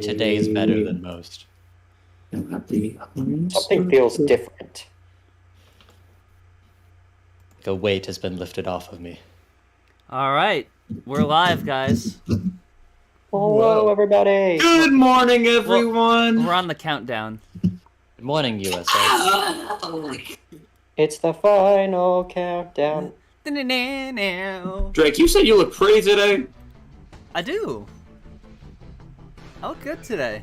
Today's better than most. Something feels different. A weight has been lifted off of me. All right, we're live, guys. Hello, everybody. Good morning, everyone. We're on the countdown. Good morning, USA. It's the final countdown. Drake, you said you look pretty today. I do. I look good today.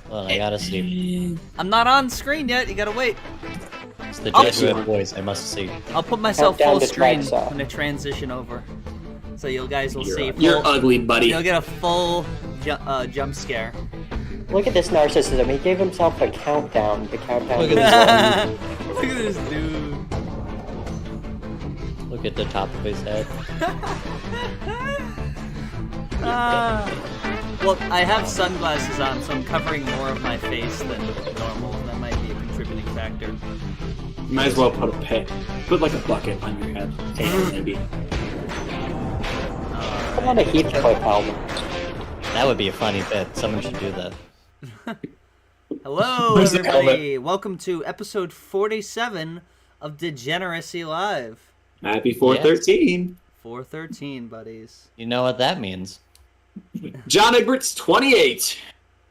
Well, I gotta see. I'm not on screen yet. You gotta wait. It's the Jesuit voice, I must see. I'll put myself Countdown full to screen tracks off. when I transition over, so you guys will see. You're ugly, buddy. You'll get a full jump scare. Look at this narcissism. He gave himself a countdown. The countdown. Look at this Look at this dude. Look at the top of his head. Well, I have sunglasses on, so I'm covering more of my face than normal. That might be a contributing factor. You might as well put like a bucket on your head, maybe. Put on a Heathcliff album. That would be a funny bit. Someone should do that. Hello, Where's the everybody. Welcome to episode 47 of Degeneracy Live. Happy 413. 413, buddies. You know what that means? John Egbert's 28.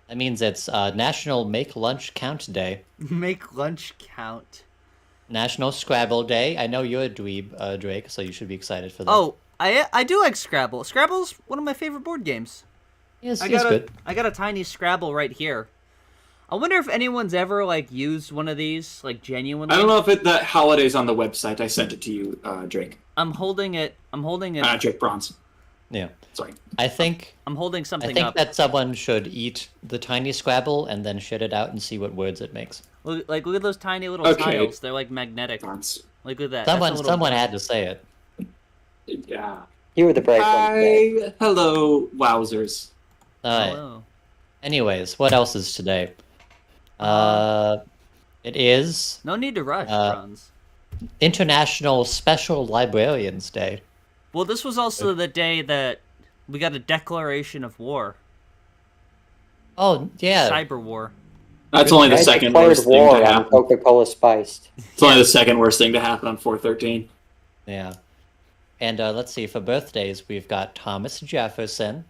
That means it's National Make Lunch Count Day. Make lunch count. National Scrabble Day. I know you're a dweeb, Drake, so you should be excited for that. Oh, I do like Scrabble. Scrabble's one of my favorite board games. yes, I it's good. got a tiny Scrabble right here. I wonder if anyone's ever used one of these genuinely. I don't know if that holiday's on the website. I sent it to you, Drake. I'm holding it. Drake Bronze. Yeah. Sorry. I think I'm holding I something think up. that someone should eat the tiny Scrabble and then shit it out and see what words it makes. Look at those tiny little Okay. tiles. They're magnetic. Bronze. Look at that. That's a little- Someone had to say it. Yeah. You were the brave one. Today. Hi. Hello, wowzers. Alright. Hello. Anyways, what else is today? It is No need to rush, Bronze. International Special Librarians Day. Well, this was also the day that we got a declaration of war. Oh, yeah. Cyber war. That's only the I second declared worst thing war to on happen. Coca-Cola Spiced. It's only the second worst thing to happen on 413. Yeah. And let's see, for birthdays, we've got Thomas Jefferson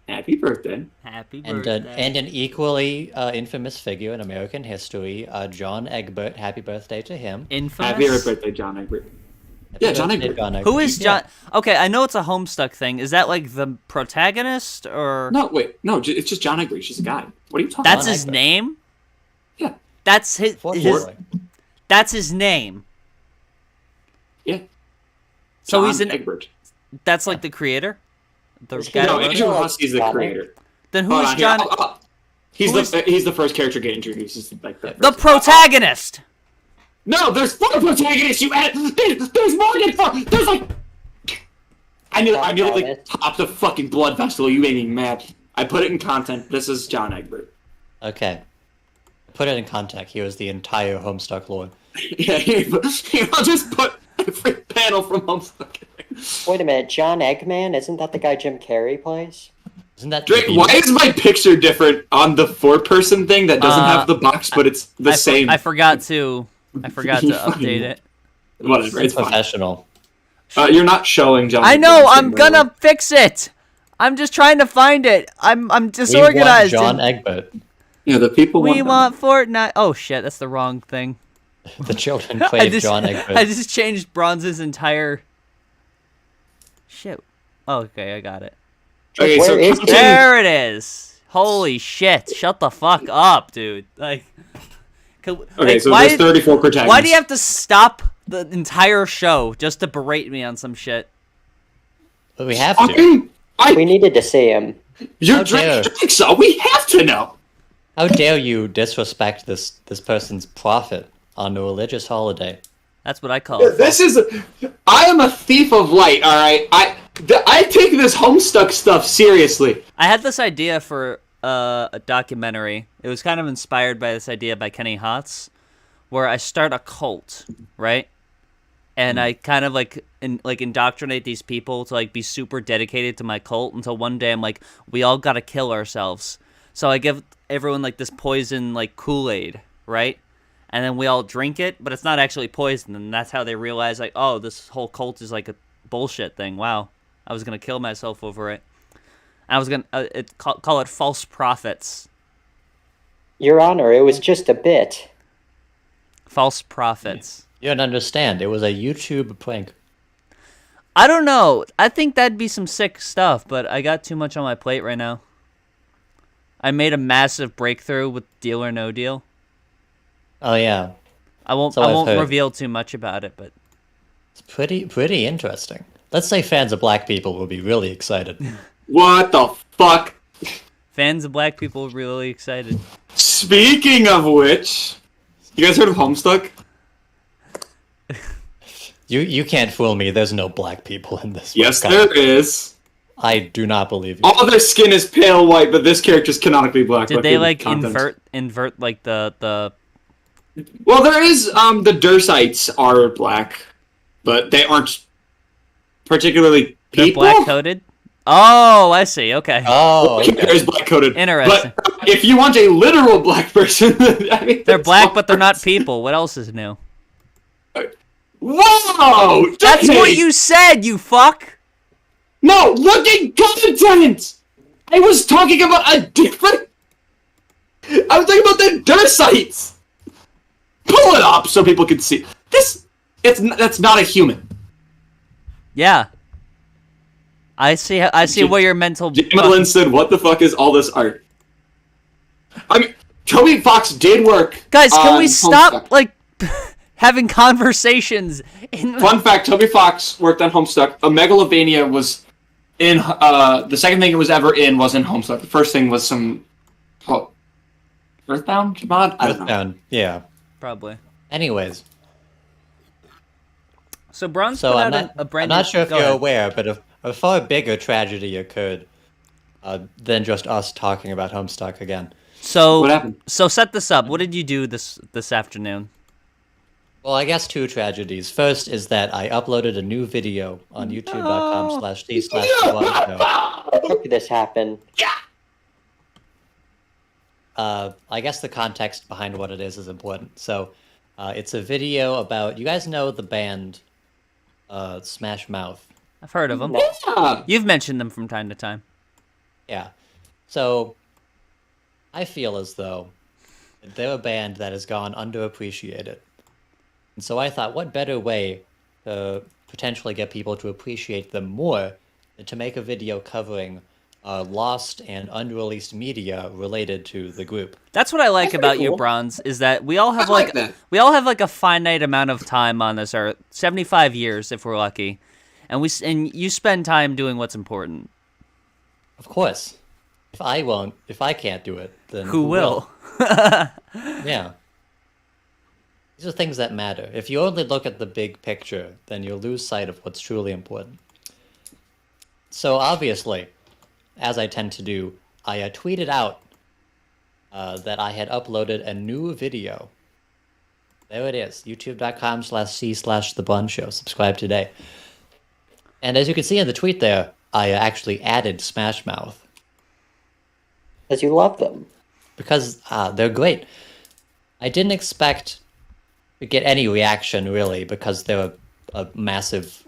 Happy birthday. Happy and birthday. an equally infamous figure in American history, John Egbert. Happy birthday to him. Infamous. Happy birthday, John Egbert. Happy Yeah, John birthday, Egbert. John Egbert. Who is John? Okay, I know it's a Homestuck thing. Is that the protagonist or? No, wait. No, it's just John Egbert. He's just a guy. What are you talking That's about? his name. Yeah. That's his. Fortunately. That's his name. Yeah. So John he's an. Egbert. That's the creator. The Is he guy. No, that wrote Andrew it? Hussey's the Comic? creator. Then Hold who's on, here. John? He's Who he's the first character get introduced. He's The protagonist. No, there's four protagonists. You add. There's more than four. There's I nearly popped a fucking blood vessel. You made me mad. I put it in content. This is John Egbert. Okay. Put it in context. Here is the entire Homestuck lore. Yeah, I'll just put every panel from Homestuck. Wait a minute, John Eggman? Isn't that the guy Jim Carrey plays? Isn't that Drake, the why is my picture different on the four-person thing that doesn't have the box, but it's the same? I forgot to update it. Whatever, it's fine. professional? You're not showing John. I know. Egbert's I'm thing, gonna fix it. I'm just trying to find it. I'm We want disorganized. John Egbert. Yeah, the people We want want Fortnite. Oh shit, that's the wrong thing. The children crave John Egbert. I just changed Bronze's entire. Shit. Oh, okay, I got it. Okay, Where so is counting- There it is. Holy shit! Shut the fuck up, dude. Okay, like, so why there's 34 protagonists. Why do you have to stop the entire show just to berate me on some shit? But we have to. Fucking, We needed to see him. you're How dare. Drake, so we have to know. How dare you disrespect this person's prophet on a religious holiday? That's what I call it. This is. I am a thief of light. All right, I take this Homestuck stuff seriously. I had this idea for a documentary. It was kind of inspired by this idea by Kenny Hotz, where I start a cult, right? And I kind of indoctrinate these people to be super dedicated to my cult until one day I'm we all gotta kill ourselves. So I give everyone like this poison like Kool-Aid, right? And then we all drink it, but it's not actually poison, and that's how they realize like, oh, this whole cult is like a bullshit thing. Wow, I was gonna kill myself over it. I was gonna call it false prophets. Your Honor, it was just a bit. False prophets. You don't understand. It was a YouTube prank. I don't know. I think that'd be some sick stuff, but I got too much on my plate right now. I made a massive breakthrough with Deal or No Deal. Oh yeah, I won't So I've heard. reveal too much about it, but it's pretty interesting. Let's say fans of black people will be really excited. What the fuck? fans of black people are really excited. Speaking of which, you guys heard of Homestuck? You can't fool me. There's no black people in this. Yes, webcomic. there is. I do not believe you. All their skin is pale white, but this character's canonically black. Did they in like content. invert like the Well, there is the Dursites are black, but they aren't particularly they're people. black coded? Oh, I see. Okay. Oh, okay. There's black coded. Interesting. But if you want a literal black person, I mean, They're that's black, all but they're not right. people. What else is new? Whoa! That's what Dave! you said, you fuck! No, look at content! I was talking about a different... I was talking about the Dursites! Pull it up so people can see. That's not a human. Yeah. I see where your mental... Jamelin said, what the fuck is all this art? I mean, Toby Fox did work. Guys, can we on stop, Homestuck. like, having conversations? Fun fact, Toby Fox worked on Homestuck. A Megalovania was in, the second thing it was ever in was in Homestuck. The first thing was some, Earthbound mod? I don't know. Earthbound, yeah. Probably. Anyways, So Bronze so put I'm out not, a brand I'm not new... sure if Go you're ahead. aware, but a far bigger tragedy occurred than just us talking about Homestuck again. So, What happened? So set this up. What did you do this afternoon? Well, I guess two tragedies. First is that I uploaded a new video on youtube.com/d/theblondshow. How could this happen? I guess the context behind what it is important. So, it's a video about, you guys know the band Smash Mouth? I've heard of them. Yeah. You've mentioned them from time to time. Yeah. So, I feel as though they're a band that has gone underappreciated. And so I thought, what better way to potentially get people to appreciate them more than to make a video covering lost and unreleased media related to the group. That's what I like That's about pretty you, cool. Bronze, is that we all have I like that. we all have like a finite amount of time on this earth, 75 years if we're lucky, and and you spend time doing what's important. Of course. If I can't do it, then Who will? Yeah. These are things that matter. If you only look at the big picture, then you'll lose sight of what's truly important. So obviously, as I tend to do, I tweeted out that I had uploaded a new video. There it is, youtube.com/c/thebunshow. Subscribe today. And as you can see in the tweet there, I actually added Smash Mouth. Because you love them. Because they're great. I didn't expect to get any reaction, really, because they're a massive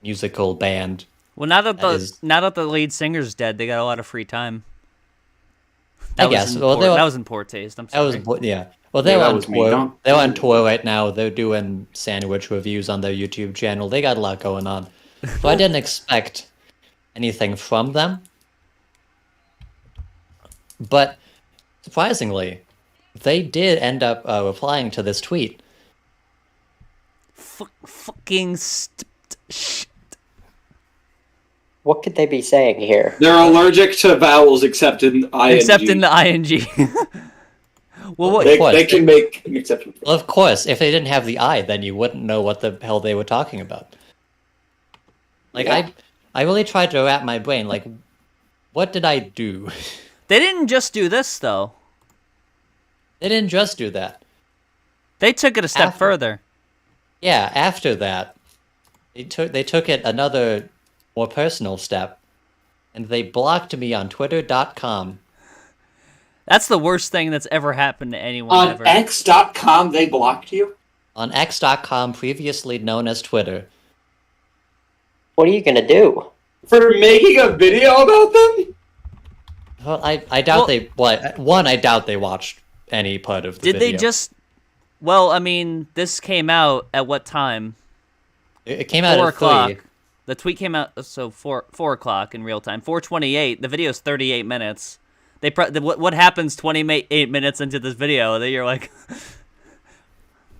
musical band. Well, now that is- the lead singer's dead, they got a lot of free time. I guess. Well, that was in poor taste. I'm That was sorry. yeah. Well, they're Yeah, that on was me. tour. Don't- They're on tour right now. They're doing sandwich reviews on their YouTube channel. They got a lot going on, so I didn't expect anything from them. But surprisingly, they did end up replying to this tweet. Fucking What could they be saying here? They're allergic to vowels except in ing. except in the ing. Well, what? They, course. they can make an exception. Well, of course, if they didn't have the I, then you wouldn't know what the hell they were talking about. Like, Yeah. I really tried to wrap my brain, like, what did I do? They didn't just do this though. They didn't just do that. They took it a step After- further. Yeah, after that, they took it another more personal step, and they blocked me on Twitter.com That's the worst thing that's ever happened to anyone On ever. X.com, they blocked you? On X.com, previously known as Twitter. What are you gonna do? For making a video about them? Well, I doubt they... One, I doubt they watched any part of the Did video. they just... Well, I mean, this came out at what time? It came out 4 at o'clock. 3. The tweet came out, so 4 o'clock in real time. 4:28. The video's 38 minutes. What happens 28 minutes into this video that you're like...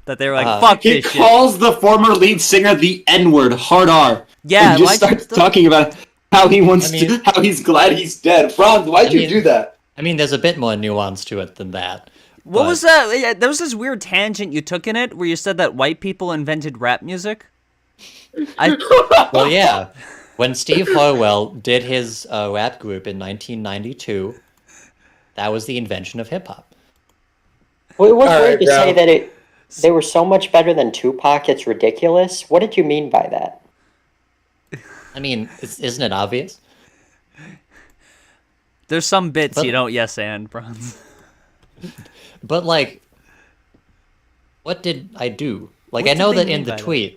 that they were like, fuck He this shit. calls the former lead singer the N-word, hard R. Yeah, and just why'd you starts talking about how he wants how he's glad he's dead. Franz, why'd you do that? I mean, there's a bit more nuance to it than that. What was that? Yeah, there was this weird tangent you took in it where you said that white people invented rap music. Well, yeah. When Steve Harwell did his rap group in 1992, that was the invention of hip-hop. Well, it was All weird right, to bro. say that they were so much better than Tupac, it's ridiculous. What did you mean by that? I mean, isn't it obvious? There's some bits But- you don't yes and, Bronze. But, like, what did I do? Like, What I did know they that mean by that?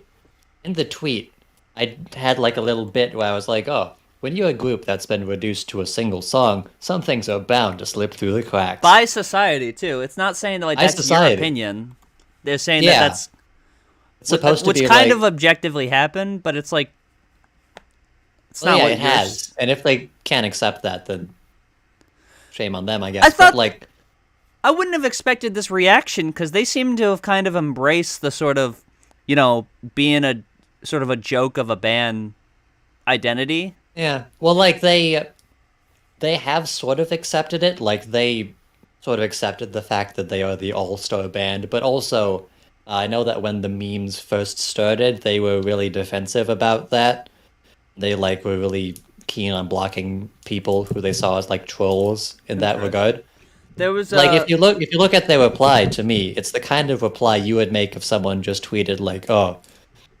in the tweet, I had, like, a little bit where I was like, oh, when you're a group that's been reduced to a single song, some things are bound to slip through the cracks. By society too. It's not saying that like By that's society. your opinion. They're saying Yeah. that that's It's supposed to which be kind like, of objectively happened, but it's like it's well, not yeah, what it yours- has. And if they can't accept that, then shame on them, I guess. I thought- But, like, I wouldn't have expected this reaction because they seem to have kind of embraced the sort of, you know, being a sort of a joke of a band identity. yeah. Well, like, they have sort of accepted it. Like, they sort of accepted the fact that they are the all-star band, but also, I know that when the memes first started, they were really defensive about that. They, like, were really keen on blocking people who they saw as, like, trolls in that regard. There was Like, if you look at their reply to me, it's the kind of reply you would make if someone just tweeted, like, oh,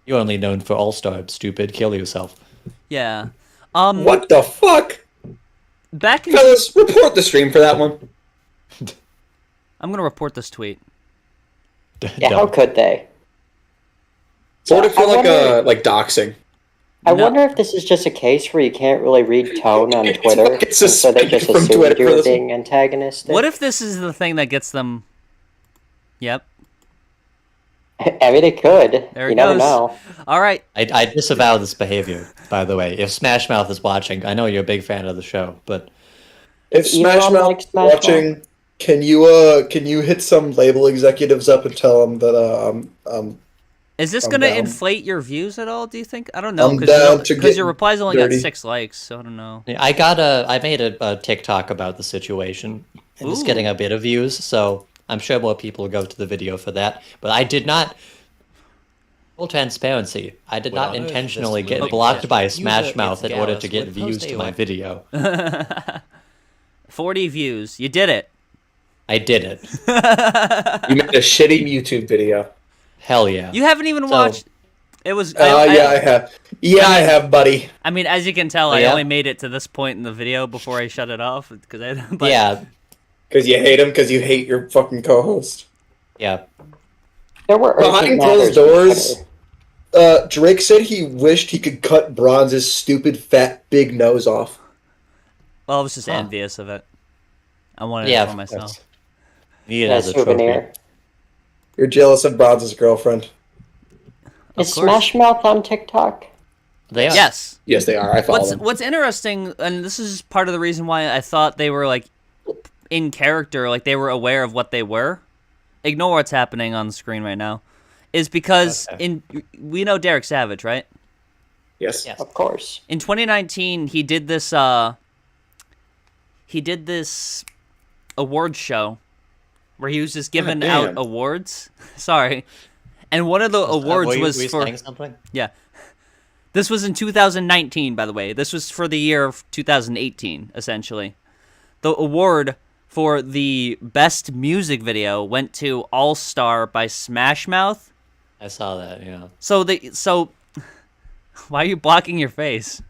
you're only known for all-star, stupid, kill yourself. yeah. What the fuck? Back in Fellas, report the stream for that one. I'm gonna report this tweet. Yeah, how could they? What if I you're wonder- like doxing? I No. wonder if this is just a case where you can't really read tone on Twitter, fucking and so they just suspended from assumed Twitter you for were this one. being antagonistic. What if this is the thing that gets them? Yep. I mean, it could. There You it never goes. know. All right. I disavow this behavior, by the way. If Smash Mouth is watching, I know you're a big fan of the show, but If Elon Smash Mouth likes is Smash watching, can you hit some label executives up and tell them that Is this I'm gonna down. inflate your views at all? Do you think? I don't know I'm down to because get your replies only dirty. got 6 likes, so I don't know. I made a TikTok about the situation, and it's Ooh. getting a bit of views, so I'm sure more people will go to the video for that. But I did not, full transparency, I did not intentionally get blocked by Smash Mouth in order to get views to my video. 40 views. You did it. I did it. you made a shitty YouTube video. Hell yeah. You haven't even So- watched. It was. Yeah, I have. Yeah, I have, buddy. I mean, as you can tell, I yeah? only made it to this point in the video before I shut it off because I. But Yeah, Because you hate him, because you hate your fucking co-host. yeah. There were Behind urgent closed matters on doors, Twitter. Drake said he wished he could cut Bronze's stupid, fat, big nose off. Well, I was just Huh. envious of it. I wanted Yeah, it for myself. Need it Yeah, as a trophy. souvenir. You're jealous of Bronze's girlfriend. Is course. Smash Mouth on TikTok? They are. Yes. Yes, they are. I follow them. What's interesting, and this is part of the reason why I thought they were like in character, like they were aware of what they were. Ignore what's happening on the screen right now, is because Okay. we know Derek Savage, right? Yes. Yes. Of course. In 2019, he did this award show where he was just giving out damn. awards. Sorry. And one of the awards Were you was for saying something? yeah. This was in 2019, by the way. This was for the year of 2018, essentially. The award for the best music video went to All Star by Smash Mouth. I saw that, yeah. So why are you blocking your face?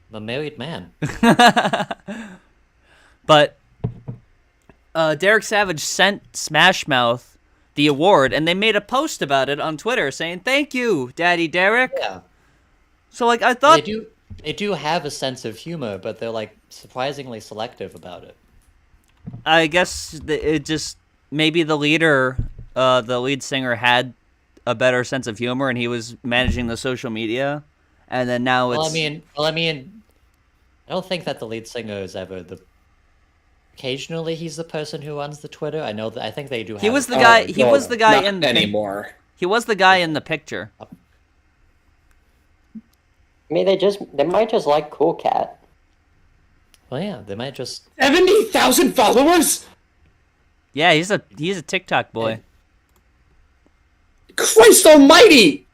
I'm a married man. But Derek Savage sent Smash Mouth the award, and they made a post about it on Twitter saying, "Thank you, Daddy Derek." Yeah. So like I thought, They do have a sense of humor, but they're like surprisingly selective about it. I guess it just maybe the lead singer had a better sense of humor, and he was managing the social media, and then now it's. I mean, I don't think that the lead singer is ever the. Occasionally, he's the person who runs the Twitter. I know that. I think they do. He have was the a- guy. He no, was the guy Not in the. anymore. He was the guy in the picture. I mean, they might just like Cool Cat. Well, yeah, they might just. 70,000 followers? Yeah, he's a TikTok boy. Christ almighty!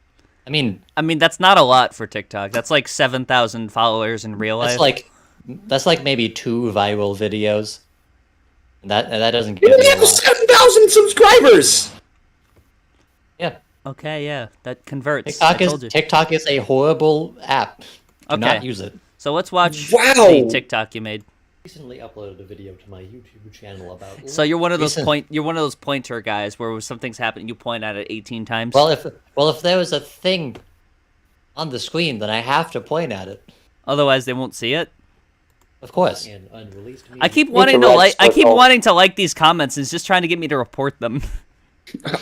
I mean, That's not a lot for TikTok. That's like 7,000 followers in real life. that's like maybe 2 viral videos. And that doesn't We give only you a have lot. 7,000 subscribers! Yeah, Okay, yeah, that converts. I told you. TikTok is a horrible app. Do not Okay. use it. So let's watch Wow. the TikTok you made. Recently uploaded a video to my YouTube channel about. So you're one of those Recent- you're one of those pointer guys where something's happening, you point at it 18 times. Well, if there was a thing on the screen, then I have to point at it. Otherwise, they won't see it. Of course. And unreleased I keep It's wanting a to red like. I keep circle. wanting to like these comments. It's just trying to get me to report them.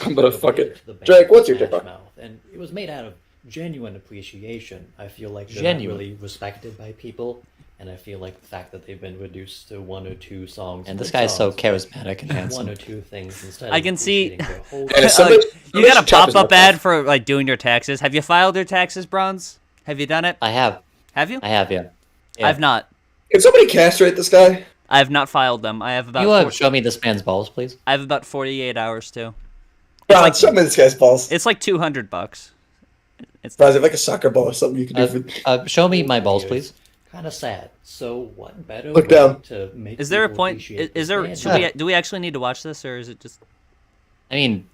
I'm gonna fuck it. the band Drake, what's your Smash TikTok? Mouth, and it was made out of genuine appreciation. I feel like they're Genuine. not really respected by people, and I feel like the fact that they've been reduced to 1 or 2 songs. And this good guy's so songs, charismatic and 1 handsome. or 2 things instead. I of can see- appreciating their whole And if somebody- You got a chop his pop-up nuts ad off. for like doing your taxes. Have you filed your taxes, Bronze? Have you done it? I have. Have you? I have, yeah. Yeah. I've not. Can somebody castrate this guy? I have not filed them. I have about. You show me this man's balls, please. I have about 48 hours too. Bro, like- show me this guy's balls. It's like $200. It's Bro, is it like a soccer ball or something you can do for... Show me my balls, please. Kind of sad. So what better Look way down. to make Is there a people point? appreciate Is the there? band Should we? Do we actually need to watch this, or is it just? I mean,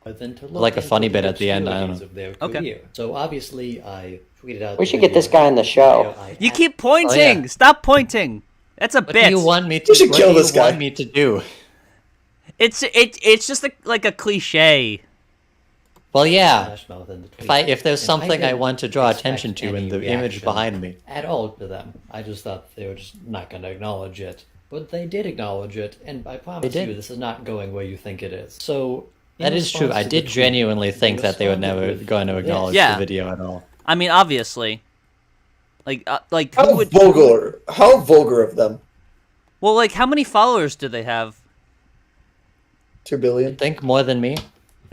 than to like a into funny the bit at the end, I don't obscurities know. of their Okay. career. So obviously, I tweeted out. We the should get this video guy on the show. where I You asked- keep pointing. Oh, yeah. Stop pointing. That's a what bit. do you want me to? We should what kill do you this guy. want me to do? It's just like a cliche. Well, yeah. Smash Mouth in the If there's tweet, and something I didn't want to draw expect attention to in any the image reaction behind me, at all to them. I just thought they were just not going to acknowledge it, but they did acknowledge it, and I promise did. you, this is not going where you think it is. So in that is true. response I to did the tweet, genuinely think that they were responded never with going to this. acknowledge Yeah. the video at all. I mean, obviously. Like who How would? vulgar. How vulgar of them. Well, like how many followers do they have? 2 billion. Think more than me.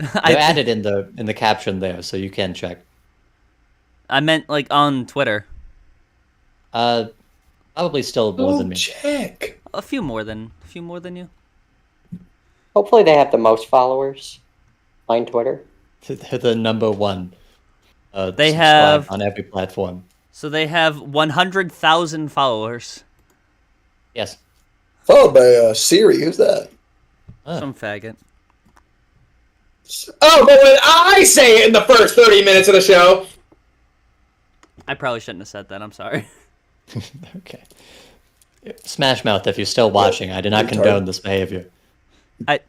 I They're added in the caption there, so you can check. I meant like on Twitter. Probably still more than me. Check. A few more than you. Hopefully they have the most followers on Twitter. They're the number one. They subscribed have- on every platform. So they have 100,000 followers. Yes. Followed by Siri. Who's that? Some faggot. Oh, but when I say it in the first 30 minutes of the show, I probably shouldn't have said that. I'm sorry. Okay. Smash Mouth, if you're still watching, I do not Retard. condone this behavior.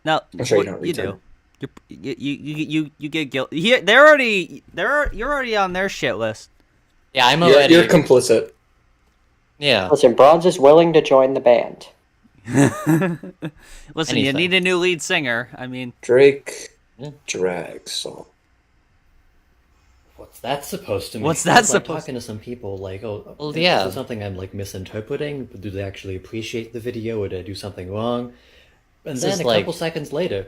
No, I'm sure you what- don't you return. do. You get guilty. You're already on their shit list. Yeah, I'm You're, already. you're complicit. Yeah. Listen, Bronze is willing to join the band. Listen, you Anything. need a new lead singer. I mean, Drake drags song. What's that supposed to mean? What's that It's like supposed- talking to some people like, oh, Well, is yeah. this something I'm like misinterpreting? Do they actually appreciate the video, or did I do something wrong? And This then is a like- couple seconds later,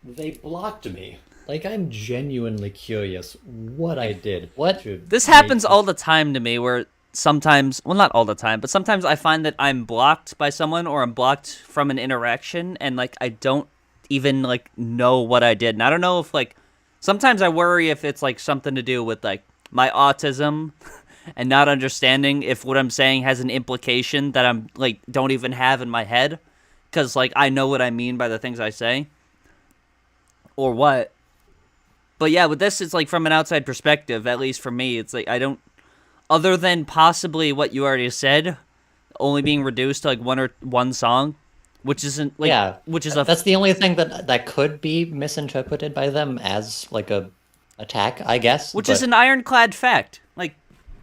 they blocked me. Like, I'm genuinely curious what I did. What? to this make happens this- all the time to me where sometimes, well, not all the time, but sometimes I find that I'm blocked by someone or I'm blocked from an interaction and like I don't even like know what I did. And I don't know if like sometimes I worry if it's like something to do with like my autism and not understanding if what I'm saying has an implication that I'm like don't even have in my head because like I know what I mean by the things I say or what. But yeah, with this, it's like from an outside perspective, at least for me, it's like I don't, other than possibly what you already said, only being reduced to like one song, which isn't like Yeah, which is a that's the only thing that could be misinterpreted by them as like a attack, I guess. which but, is an ironclad fact. Like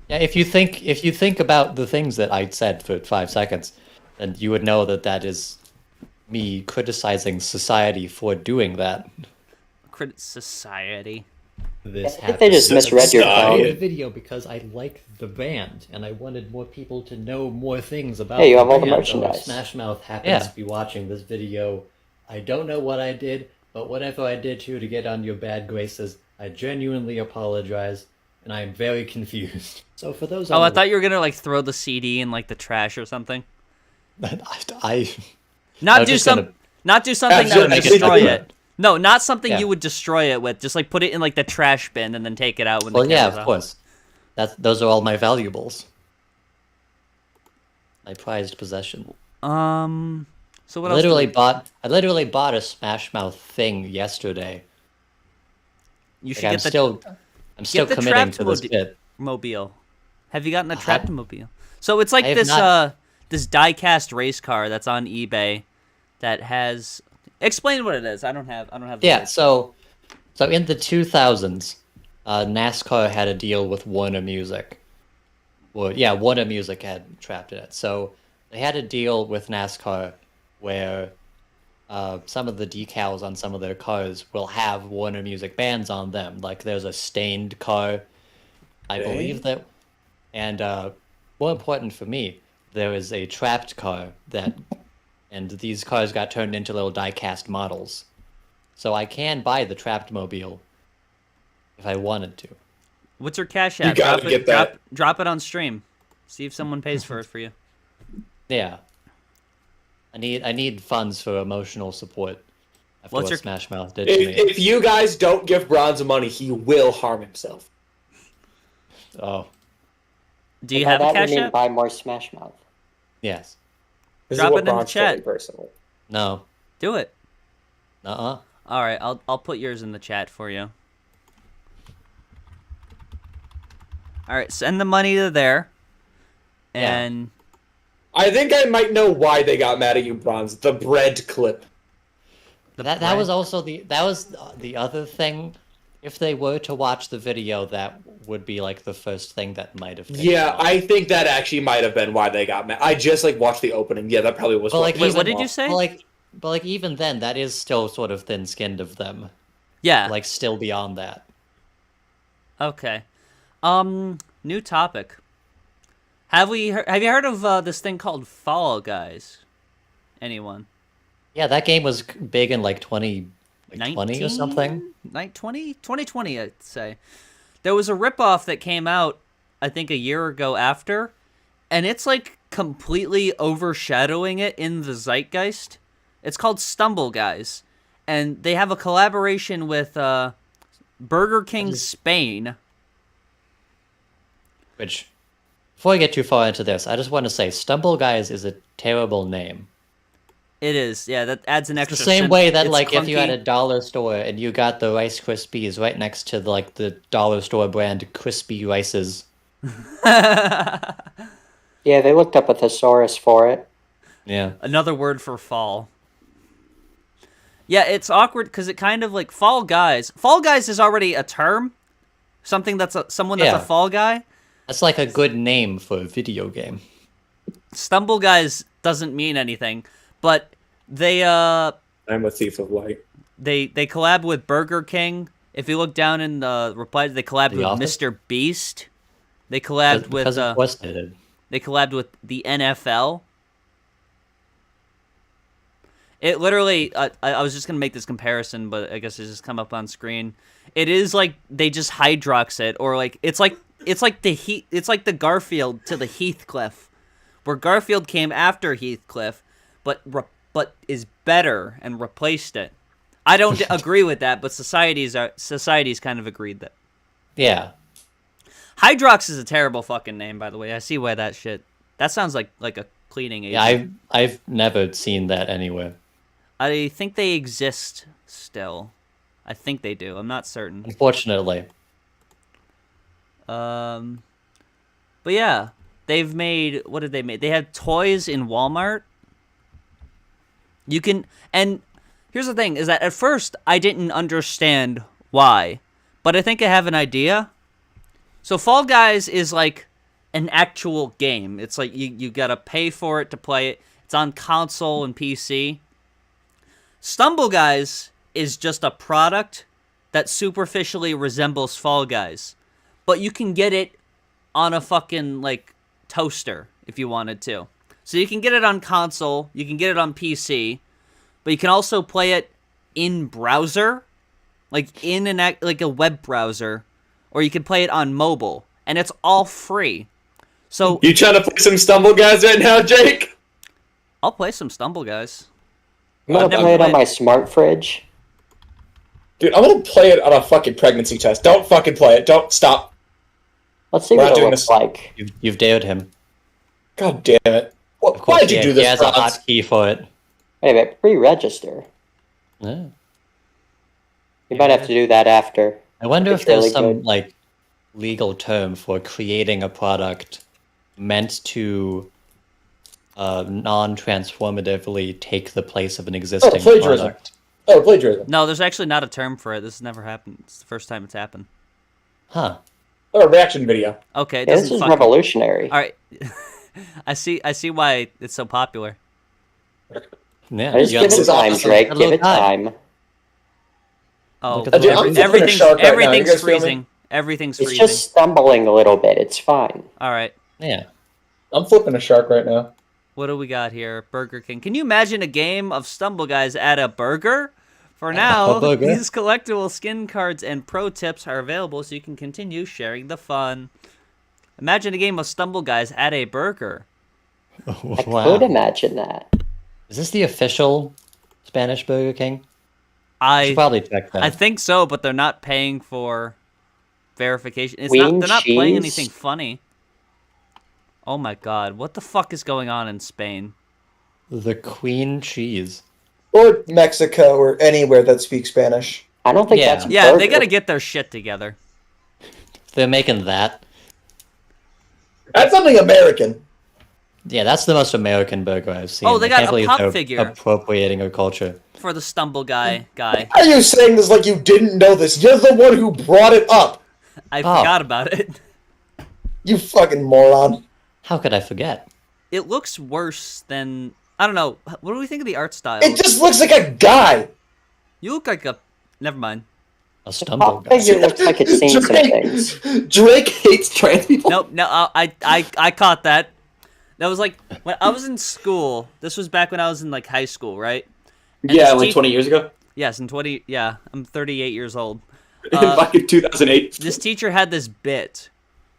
yeah, if you think about the things that I said for 5 seconds, then you would know that that is me criticizing society for doing that. credit society. This I think they just happened. misread your Stop. I made the code. video because I like the band and I wanted more people to know more things about Hey, you the have all the band. So if merchandise. Smash Mouth happens Yeah. to be watching this video, I don't know what I did, but whatever I did to you to get on your bad graces, I genuinely apologize, and I am very confused. So for those Oh, I on the- thought you were gonna like throw the CD in like the trash or something. I Not I was do just some, gonna- not do something that would Absolutely. destroy it. No, not something Yeah. you would destroy it with. Just like put it in like the trash bin and then take it out when well, the yeah, camera's of off. course. Those are all my valuables. My prized possession. So what else? do I literally bought a Smash Mouth thing yesterday. you should Like, get I'm still the committing trapped to this bit. mobile. Have you gotten a I- trapped mobile? So it's like I have this not. this die-cast race car that's on eBay that has. Explain what it is. I don't have. The Yeah, words. so in the 2000s, NASCAR had a deal with Warner Music. Well, yeah, Warner Music had trapped in it. So they had a deal with NASCAR where some of the decals on some of their cars will have Warner Music bands on them. Like there's a stained car, I believe that, and more important for me, there is a trapped car that, and these cars got turned into little die-cast models. So I can buy the trapped mobile if I wanted to. What's your cash You app? gotta Drop it. get that. Drop it on stream. See if someone pays for it for you. Yeah. I need funds for emotional support after What's what your- Smash Mouth did to If, me. if you guys don't give Bronze money, he will harm himself. Oh, Do you By have a that, we cash mean app? buy more Smash Mouth. yes. This Drop is what it in the Bronze told chat. me personally. No. Do it. Uh-uh. All right, I'll put yours in the chat for you. All right, send the money to there. Yeah. And I think I might know why they got mad at you, Bronze. The bread clip. That was also the other thing. If they were to watch the video, that would be like the first thing that might have. Yeah, I think that actually might have been why they got mad. I just like watched the opening. Yeah, that probably was. But like, Wait, even, what did you say? But like even then, that is still sort of thin-skinned of them. yeah. Like still beyond that. Okay. New topic. Have you heard of this thing called Fall Guys? Anyone? Yeah, that game was big in like 2020 or something. 2020, I'd say. There was a ripoff that came out, I think, a year ago after, and it's like completely overshadowing it in the zeitgeist. It's called Stumble Guys, and they have a collaboration with Burger King Spain. Which, before I get too far into this, I just want to say, Stumble Guys is a terrible name. It is, yeah. That adds an The extra. same way that it's like if you had a clunky. dollar store and you got the Rice Krispies right next to like the dollar store brand Crispy Rices. Yeah, they looked up a thesaurus for it. Yeah. Another word for fall. Yeah, it's awkward because it kind of like Fall Guys. Fall Guys is already a term, something that's someone that's Yeah. a fall guy. That's like a good name for a video game. Stumble Guys doesn't mean anything, but they I'm a thief of light. they collab with Burger King. If you look down in the replies, they collabed The with Office? Mr. Beast. They collabed with Because of course they did. they collabed with the NFL. It literally, I was just gonna make this comparison, but I guess it's just come up on screen. It is like they just Hydrox it, or like it's like the Garfield to the Heathcliff, where Garfield came after Heathcliff, but is better and replaced it. I don't agree with that, but society's kind of agreed that. Yeah. Hydrox is a terrible fucking name, by the way. I see why that sounds like a cleaning agent. Yeah, I've never seen that anywhere. I think they exist still. I think they do. I'm not certain. Unfortunately. But yeah, they've made. What did they make? They had toys in Walmart. You can, and here's the thing, is that at first I didn't understand why, but I think I have an idea. So Fall Guys is like an actual game. It's like you gotta pay for it to play it. It's on console and PC. Stumble Guys is just a product that superficially resembles Fall Guys, but you can get it on a fucking like toaster if you wanted to. So you can get it on console, you can get it on PC, but you can also play it in browser, like in like a web browser, or you can play it on mobile, and it's all free. So You trying to play some Stumble Guys right now, Jake? I'll play some Stumble Guys. I'm gonna never play it on played- my smart fridge. Dude, I'm gonna play it on a fucking pregnancy test. Don't fucking play it. Don't stop. Let's see We're what not it doing looks this. like. You've dared him. God damn it. Of course, Why'd you do He this, has a Franz? hotkey for it. Wait a minute, pre-register. Yeah. You might have to do that after. I wonder if It's there's really some good. like legal term for creating a product meant to non-transformatively take the place of an existing plagiarism. product. Oh, plagiarism. No, there's actually not a term for it. This has never happened. It's the first time it's happened. Huh. Or a reaction video. Okay, it Yeah, this doesn't is fucking... revolutionary. All right. I see why it's so popular. Yeah. Just you give got it is time, awesome. Drake. Hello, Give it guy. time. Oh, Look at the Dude, I'm flipping a everything's shark right now. You everything's guys feel me? freezing. Everything's It's freezing. just stumbling a little bit. It's fine. All right. Yeah. I'm flipping a shark right now. What do we got here? Burger King. Can you imagine a game of Stumble Guys at a burger? For now, burger. these collectible skin cards and pro tips are available so you can continue sharing the fun. Imagine a game of Stumble Guys at a burger. I could imagine that. Is this the official Spanish Burger King? Should I probably check that. I think so, but they're not paying for verification. It's Queen they're not playing cheese? anything funny. Oh my god, what the fuck is going on in Spain? The Queen Cheese. Or Mexico, or anywhere that speaks Spanish. I don't think Yeah. that's a Yeah, they burger. gotta get their shit together. They're making that. That's something American. Yeah, that's the most American burger I've seen. Oh, they I got can't a believe pop they're figure. appropriating a culture. For the Stumble Guy guy. Why are you saying this like you didn't know this? You're the one who brought it up. I Oh. forgot about it. You fucking moron. How could I forget? It looks worse than... I don't know. What do we think of the art style? It just looks like a guy. You look like a... Never mind. A stumble Pop guy. figure looks like it's seen some things. Drake hates trans people. Nope, no, I caught that. That was like... When I was in school, this was back when I was in like high school, right? And Yeah, this like 20 years ago. Yes, in 20... Yeah, I'm 38 years old. Back in 2008. This teacher had this bit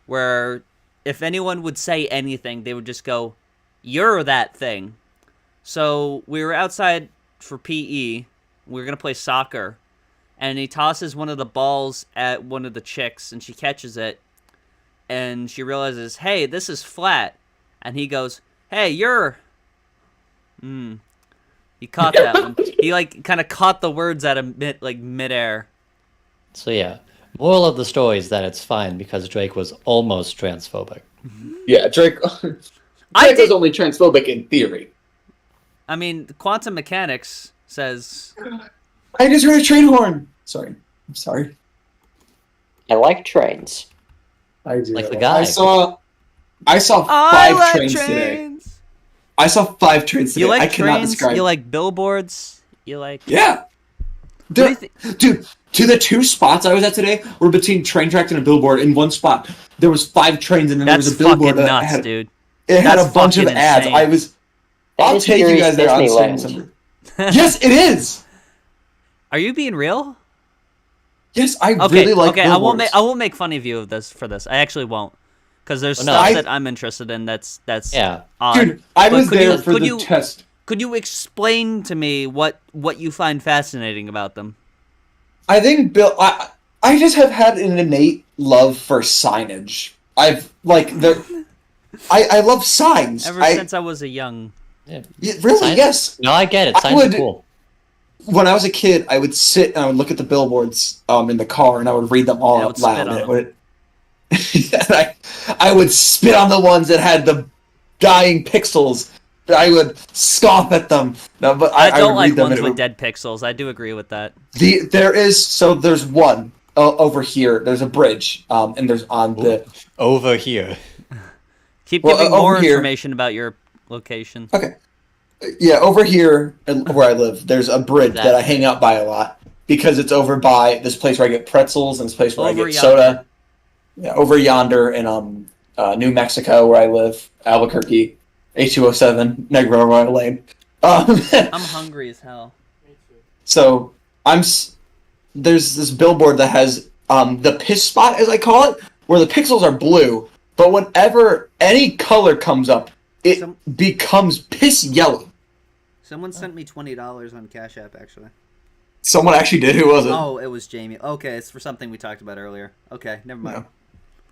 where if anyone would say anything, they would just go, "You're that thing." So we were outside for PE. We were going to play soccer. And he tosses one of the balls at one of the chicks, and she catches it. And she realizes, hey, this is flat. And he goes, hey, you're... He caught that one. He, like, kind of caught the words out of midair. So yeah, moral of the story is that it's fine because Drake was almost transphobic. Yeah, Drake. Drake was only transphobic in theory. I mean, quantum mechanics says... I just heard a train horn. Sorry. I'm sorry. I like trains. I do. Like the guy. I saw I five like trains today. I saw 5 trains today. You like I cannot trains? describe. You like billboards? You like... Yeah. do you Dude, to the 2 spots I was at today were between train tracks and a billboard. In one spot, there was 5 trains, and then That's there was a billboard fucking that nuts, dude. It had That's a bunch of fucking ads. insane. That I'll is take you Furious guys there on Disneyland. December. Yes, it is. Are you being real? Yes, I Okay, really like okay. billboards. I won't make fun of you of this for this. I actually won't, because there's no, stuff I- that I'm interested in. That's Yeah. odd. Dude, I But was could there you- for could the you- test. Could you explain to me what you find fascinating about them? I think I just have had an innate love for signage. I've like I love signs. Ever since I was a young... Yeah. Really, Signs- yes. No, I get it. I Signs would- are cool. When I was a kid, I would sit and I would look at the billboards in the car, and I would read them all Yeah, I out would spit loud. on And them. and I would spit on the ones that had the dying pixels I would scoff at them. No, but I don't would like read them ones and it with would- dead pixels. I do agree with that. There's one over here. There's a bridge, and there's on the Over here. Keep Well, giving over more here- information about your location. okay. Yeah, over here where I live, there's a bridge that I hang out by a lot because it's over by this place where I get pretzels and this place where I Over get yonder. soda. Yeah, over yonder in New Mexico where I live, Albuquerque, 8207 Negro Lane. I'm hungry as hell. So there's this billboard that has the piss spot, as I call it, where the pixels are blue, but whenever any color comes up, it becomes piss yellow. Someone sent me $20 on Cash App, actually. Someone actually did. Who was it? Oh, it was Jamie. Okay, it's for something we talked about earlier. Okay, never mind.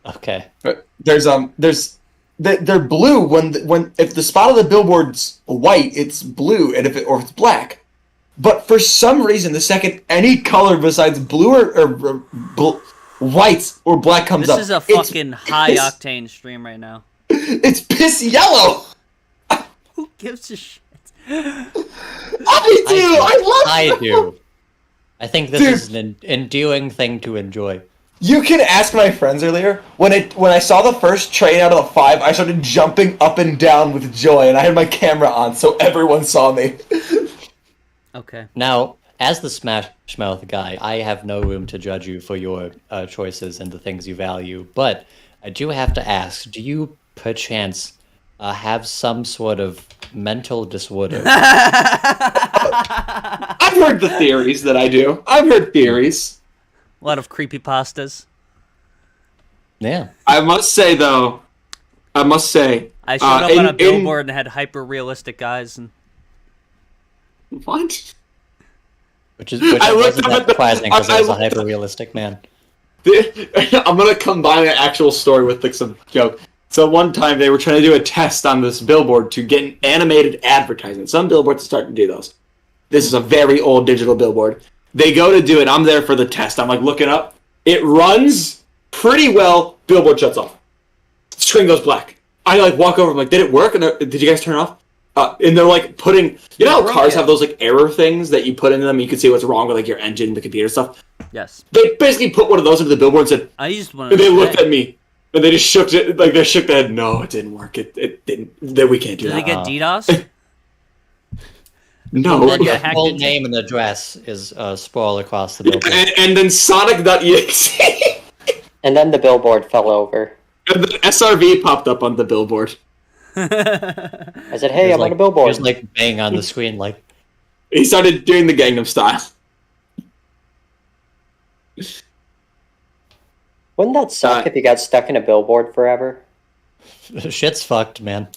Okay. But they're blue when if the spot of the billboard's white, it's blue, and if it's black. But for some reason, the second any color besides blue or white or black comes up, This is a fucking high octane stream right now. It's piss yellow. Who gives a shit? I do. I do. I think this Dude. is an endearing thing to enjoy. You can ask my friends earlier. When I saw the first train out of the 5, I started jumping up and down with joy, and I had my camera on so everyone saw me. Okay. Now, as the Smash Mouth guy, I have no room to judge you for your choices and the things you value, but I do have to ask, do you perchance have some sort of mental disorder? I've heard the theories that I do. I've heard theories. A lot of creepypastas. Yeah. I must say, though, I showed up on a billboard and had hyper-realistic guys. And What? Which I looked wasn't up that at the- surprising because I I was a looked- hyper-realistic man. I'm gonna combine an actual story with like some joke. So one time they were trying to do a test on this billboard to get an animated advertisement. Some billboards are starting to do those. This is a very old digital billboard. They go to do it. I'm there for the test. I'm like looking up. It runs pretty well. Billboard shuts off. Screen goes black. I like walk over. I'm like, did it work? And did you guys turn it off? And they're like putting. You know how cars have those like error things that you put into them. And you can see what's wrong with like your engine, the computer stuff. yes, They basically put one of those into the billboard and said, I used one. and they looked at me, and they just shook it, like they shook their head. No, it didn't work. It didn't. That we can't do Did they that. get DDoS? No. Then you Your hacked full into- name and address is sprawled across the billboard. And then Sonic.exe, And then the billboard fell over. and then SRV popped up on the billboard. I said, "Hey, He was I'm on a He billboard." was like bang on the screen, like He started doing the Gangnam Style. Wouldn't that suck if you got stuck in a billboard forever? shit's fucked, man.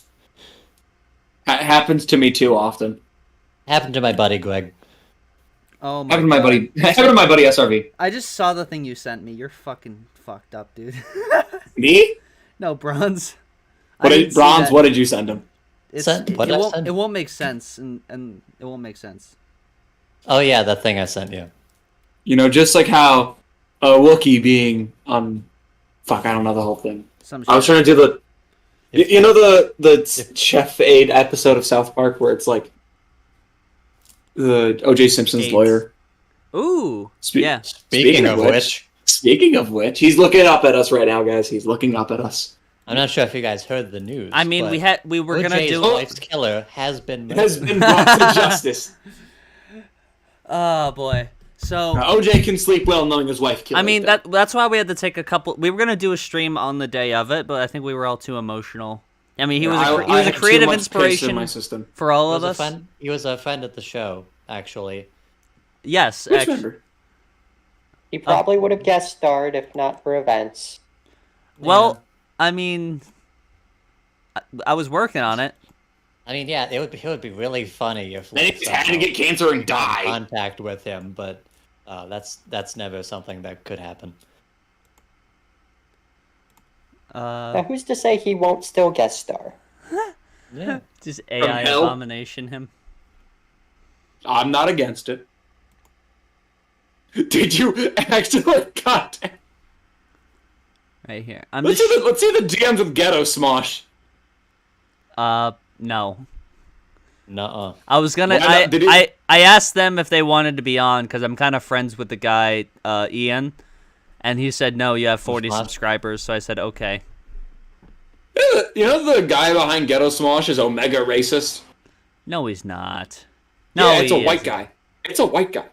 Happens to me too often. Happened to my buddy Greg. Oh my Happened to my God. buddy. Happened to my buddy SRV. I just saw the thing you sent me. You're fucking fucked up, dude. Me? No, Bronze. What I did didn't see Bronze? that. What did you send him? It's, Send- it, what it did I won't, send? it won't make sense, and it won't make sense. Oh yeah, that thing I sent you. You know, just like how a Wookiee being fuck, I don't know the whole thing. Some I was shit. trying to do the. You know the Chef Aid episode of South Park where it's like the O.J. Simpson's AIDS. lawyer. Ooh, Spe- yeah. Speaking of which, he's looking up at us right now, guys. He's looking up at us. I'm not sure if you guys heard the news. I mean, but we were gonna OJ's do. wife's killer has been Has murdered. been brought to justice. Oh boy. So OJ can sleep well knowing his wife killed I mean him. that's why we had to take a couple. We were gonna do a stream on the day of it, but I think we were all too emotional. I mean, he was I a had too creative much piss in inspiration my system. for all He of was a us. friend. He was a friend at the show, actually. Yes, Which actually. member? He probably would have guest starred if not for events. Well, I mean, I was working on it. I mean, yeah, it would be really funny if Then he like, just had to somehow get cancer and we got in die. contact with him, but that's never something that could happen. Now, who's to say he won't still guest star? Yeah. Just AI hell? abomination him. I'm not against it. Did you actually? God. Right here. I'm Let's just. see the DMs of Ghetto Smosh. No. Nuh-uh. I was gonna. Why not? Did it- I asked them if they wanted to be on because I'm kind of friends with the guy Ian, and he said no. You have 40 Not- subscribers, so I said okay. You know the guy behind Ghetto Smosh is Omega Racist? No, he's not. No, Yeah, it's a he white isn't. guy. It's a white guy.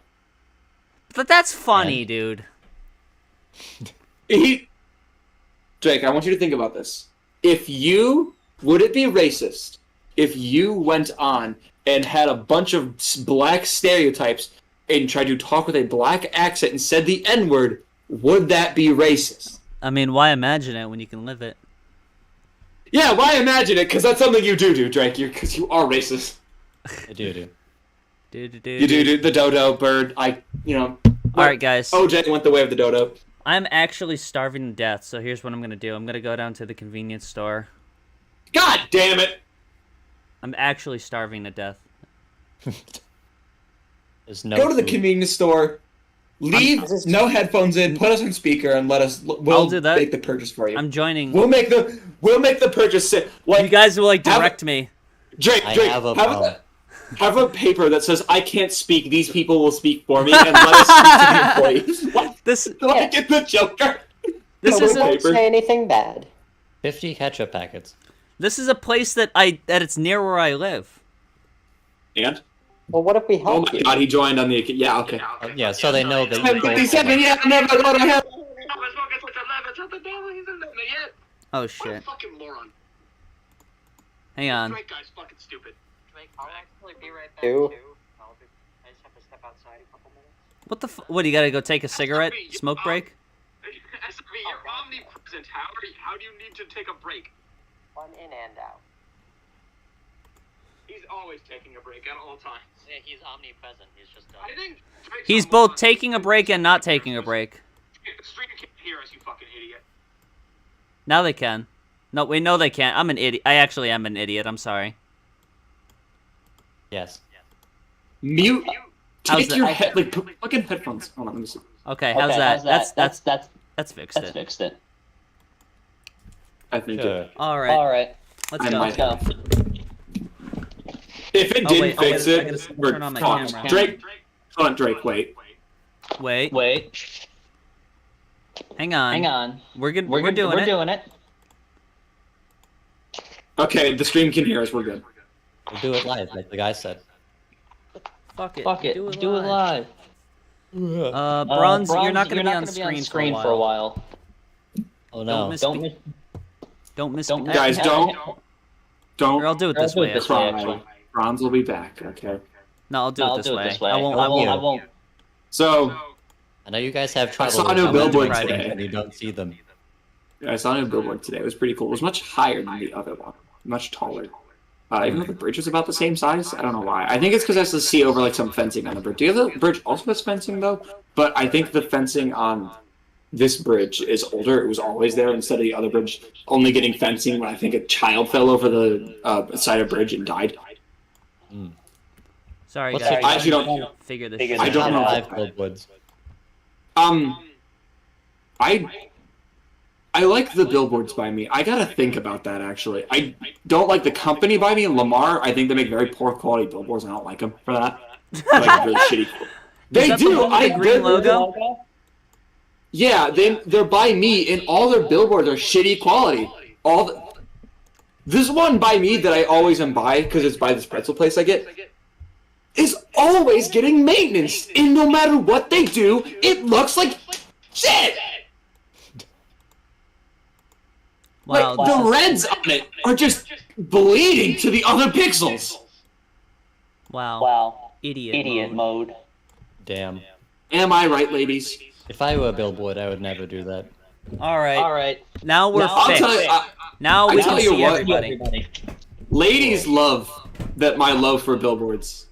But that's funny, dude. Drake, I want you to think about this. Would it be racist if you went on and had a bunch of black stereotypes and tried to talk with a black accent and said the N-word? Would that be racist? I mean, why imagine it when you can live it? Yeah, why imagine it? Because that's something you do, Drake. Because you are racist. I do. You do the dodo bird. All right, guys. OJ went the way of the dodo. I'm actually starving to death, so here's what I'm gonna do. I'm gonna go down to the convenience store. God damn it! I'm actually starving to death. There's no Go to the food. convenience store, leave, no headphones in, put us on speaker, and let us. We'll I'll do that. make the purchase for you. I'm joining. We'll make the purchase. Like You guys will have- direct me. Drake, I Drake, have a have a paper that says I can't speak. These people will speak for me, and let us speak to the employees. What? This Like in the Joker. This We is won't say anything bad. 50 ketchup packets. this is a place that it's near where I live. And Well, what if we oh help my you? God, he joined on the. Yeah, okay. Yeah, so they know that you go. 57. Yeah, never go to hell. Oh shit. Fucking moron. Hang on. Drake guy's fucking stupid. Drake, I'll actually be right back Two. too. I just have to step outside a couple minutes. What the what? You gotta go take a cigarette? Smoke break? SB, you're omnipresent. How do you need to take a break? One in and out. He's always taking a break at all times. Yeah, he's omnipresent. He's just I think Drake's He's a both moron. taking a break and not taking a break. Stream can't hear us, you fucking idiot. Now they can. No, we know they can't. I'm an idiot. I actually am an idiot. I'm sorry. Yes. Mute. How's Take that? your head. Like plug in headphones. Hold on, let me see. Okay, how's that? That's fixed it. fixed it. I think Sure. it. All right. right. Let's I go. might have. If it Oh, didn't wait, fix I it, gotta we're turn on my fucked. camera. Drake. Hold on, Drake. Wait. Wait. Hang on. We're doing it. Okay, the stream can hear us. We're good. We'll do it live, like the guy said. Fuck it. Do it live. Bronze, you're not gonna be on screen for a while. Oh no. Don't miss. Guys, don't. Or I'll do it this way. Cry. Bronze will be back. Okay. No, I'll do it this way. I won't. I won't. So I know you guys have I trouble saw a with new how billboard much today. and you don't see them. I saw a new billboard today. It was pretty cool. It was much higher than the other one. Much taller. Even though the bridge was about the same size. I don't know why. I think it's because I have to see over like some fencing on the bridge. The other bridge also has fencing though, but I think the fencing on this bridge is older. It was always there instead of the other bridge only getting fencing when I think a child fell over the side of bridge and died. Sorry, What's guys. the- I actually don't. Figure this. I shit don't out. know. Live billboards. I like the billboards by me. I gotta think about that actually. I don't like the company by me, Lamar. I think they make very poor quality billboards, and I don't like them for that. Like really shitty. They that the do. one with the green they're- logo? Yeah, they're by me, and all their billboards are shitty quality. This one by me that I always am by because it's by this pretzel place I get is always getting maintenance, and no matter what they do, it looks like shit. Wow. Like, the reds on it are just bleeding to the other pixels. Wow. Idiot mode. Damn. Am I right, ladies? If I were a billboard, I would never do that. All right. Now we're I'll fixed. tell you, Now I we tell can you see what. everybody. Ladies love that my love for billboards.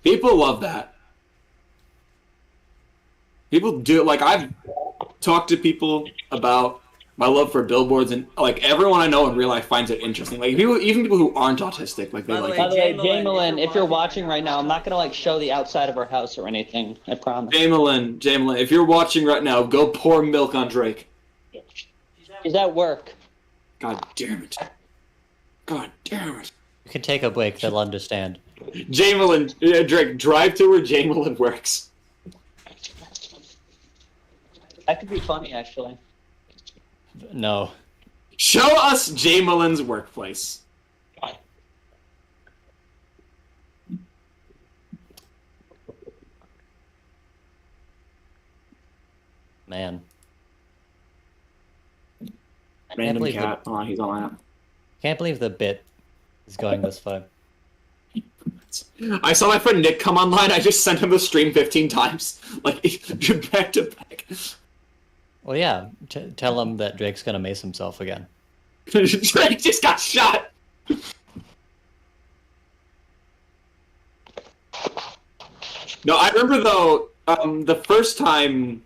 People love that. People do. Like, I've talked to people about my love for billboards, and like everyone I know in real life finds it interesting. Like even people who aren't autistic, like they By the like way, it. Jamelyn, if you're watching right now, I'm not gonna like show the outside of our house or anything. I promise. Jamelyn, if you're watching right now, go pour milk on Drake. She's at work. God damn it. God damn it. You can take a break, they'll understand. Jamelin, Drake, drive to where Jamelin works. That could be funny, actually. No. Show us Jamelin's workplace. Man. Random believe cat. Oh, he's on that. Can't believe the bit is going this far. I saw my friend Nick come online. I just sent him the stream 15 times. Like, back to back. Well, yeah. Tell him that Drake's gonna mace himself again. Drake just got shot! No, I remember, though, the first time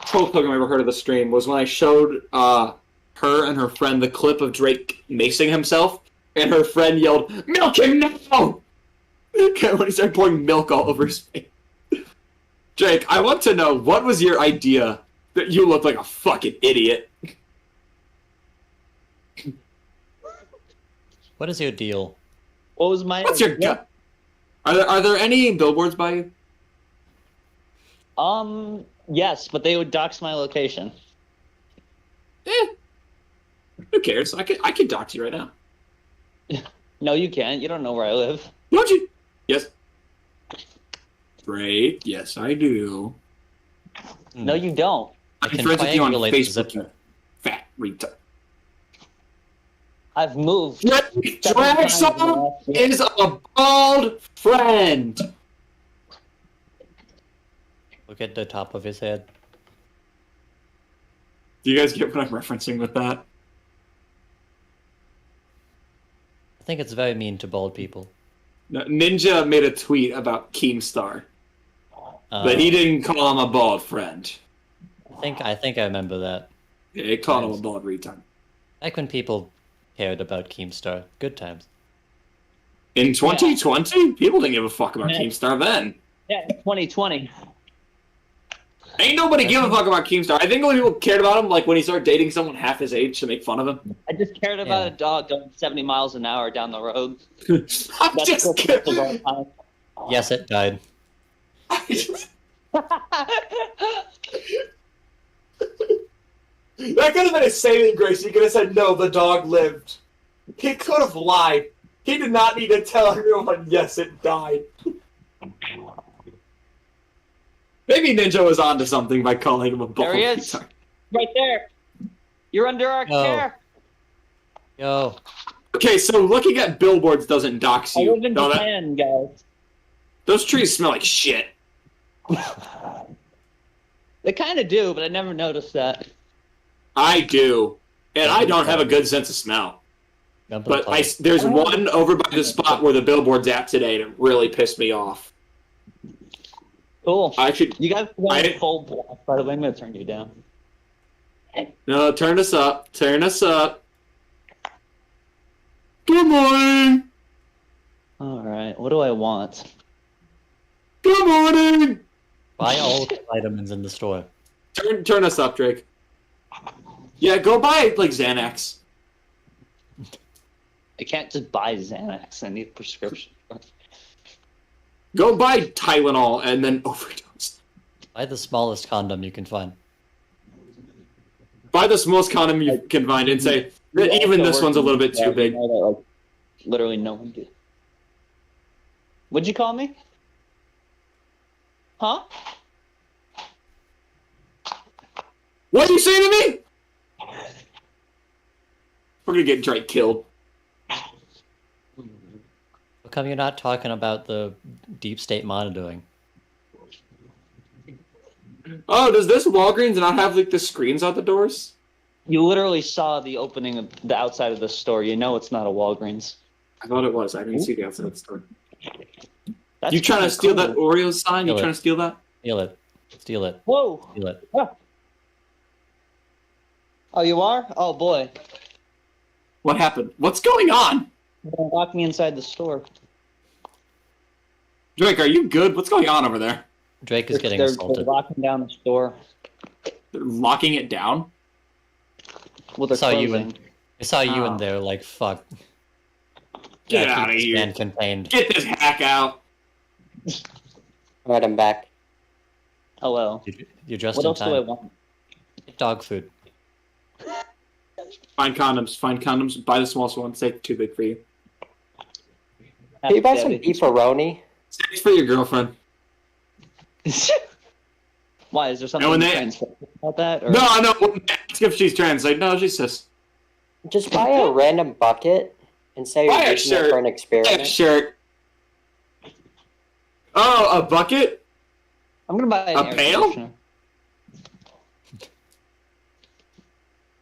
Troll Pilgrim ever heard of the stream was when I showed her and her friend the clip of Drake macing himself, and her friend yelled, "Milk him now!" when he started pouring milk all over his face. Drake, I want to know, what was your idea that you look like a fucking idiot? What is your deal? What was my? What's your gut? Are there any billboards by you? Yes, but they would dox my location. Who cares? I could dox you right now. No, you can't. You don't know where I live. Don't you? Yes. Great. Yes, I do. No, you don't. I'm can friends with you on triangulate the Facebook, zip you code. fat retard. I've moved. Dragson is a bald friend. Look at the top of his head. Do you guys get what I'm referencing with that? I think it's very mean to bald people. No, Ninja made a tweet about Keemstar, but he didn't call him a bald friend. I think I remember that. Yeah, he called him a bald retard. Back when people cared about Keemstar. Good times. In 2020, people didn't give a fuck about Yeah. Keemstar then. Yeah, 2020. Ain't nobody give a fuck about Keemstar. I think only people cared about him like when he started dating someone half his age to make fun of him. I just cared about Yeah. a dog going 70 miles an hour down the road. I'm That's just the kidding. of all time. Yes, it died. That could have been a saving grace. He could have said, no, the dog lived. He could have lied. He did not need to tell everyone, yes, it died. Maybe Ninja was onto something by calling him a bald There he is. retard. Right there. You're under our Oh. care. Yo, Okay, so looking at billboards doesn't dox I you. live in No, Japan, guys. those trees smell like shit. They kind of do, but I never noticed that. I do. And I don't have a good sense of smell. jump in the But tunnel. there's one over by the spot where the billboard's at today, and it really pissed me off. Cool. I should... You guys are I- going full blast. By the way, I'm going to turn you down. No, turn us up. Turn us up. Good morning. All right. What do I want? Good morning. Buy all the vitamins in the store. Turn us up, Drake. Yeah, go buy like Xanax. I can't just buy Xanax. I need a prescription. Go buy Tylenol and then overdose. Buy the smallest condom you can find. Buy the smallest condom you can find and say, even this one's a little bit too big. Literally no one did. What'd you call me? Huh? What are you saying to me? We're gonna get Drake killed. How come you're not talking about the deep state monitoring? Oh, does this Walgreens not have like the screens out the doors? You literally saw the opening of the outside of the store. You know it's not a Walgreens. I thought it was. I didn't see the outside of the store. That's You trying to kinda steal cool. that Oreo sign? You Steal it. trying to steal that? Steal it. Steal it. Whoa! Steal it. Oh, you are? Oh boy. What happened? What's going on? Don't lock me inside the store. Drake, are you good? What's going on over there? Drake is getting They're assaulted. locking down the store. They're locking it down? Well, they're I saw you closing. I saw you Oh. in there like, fuck. Get keep out of this here. man contained. Get this hack out. Alright, I'm back. Hello. You're just What in else do I time. want? Dog food. Find condoms. Find condoms. Buy the smallest one. Say too big for you. Can you buy some beefaroni? Say it's for your girlfriend. Why? Is there something And when they- transphobic about that? Or? No. Ask if she's trans. Like, no, she's cis. Just buy a random bucket and say Buy you're a using it shirt. for an Buy a experiment. shirt. Oh, a bucket? I'm gonna buy an A air pail? conditioner.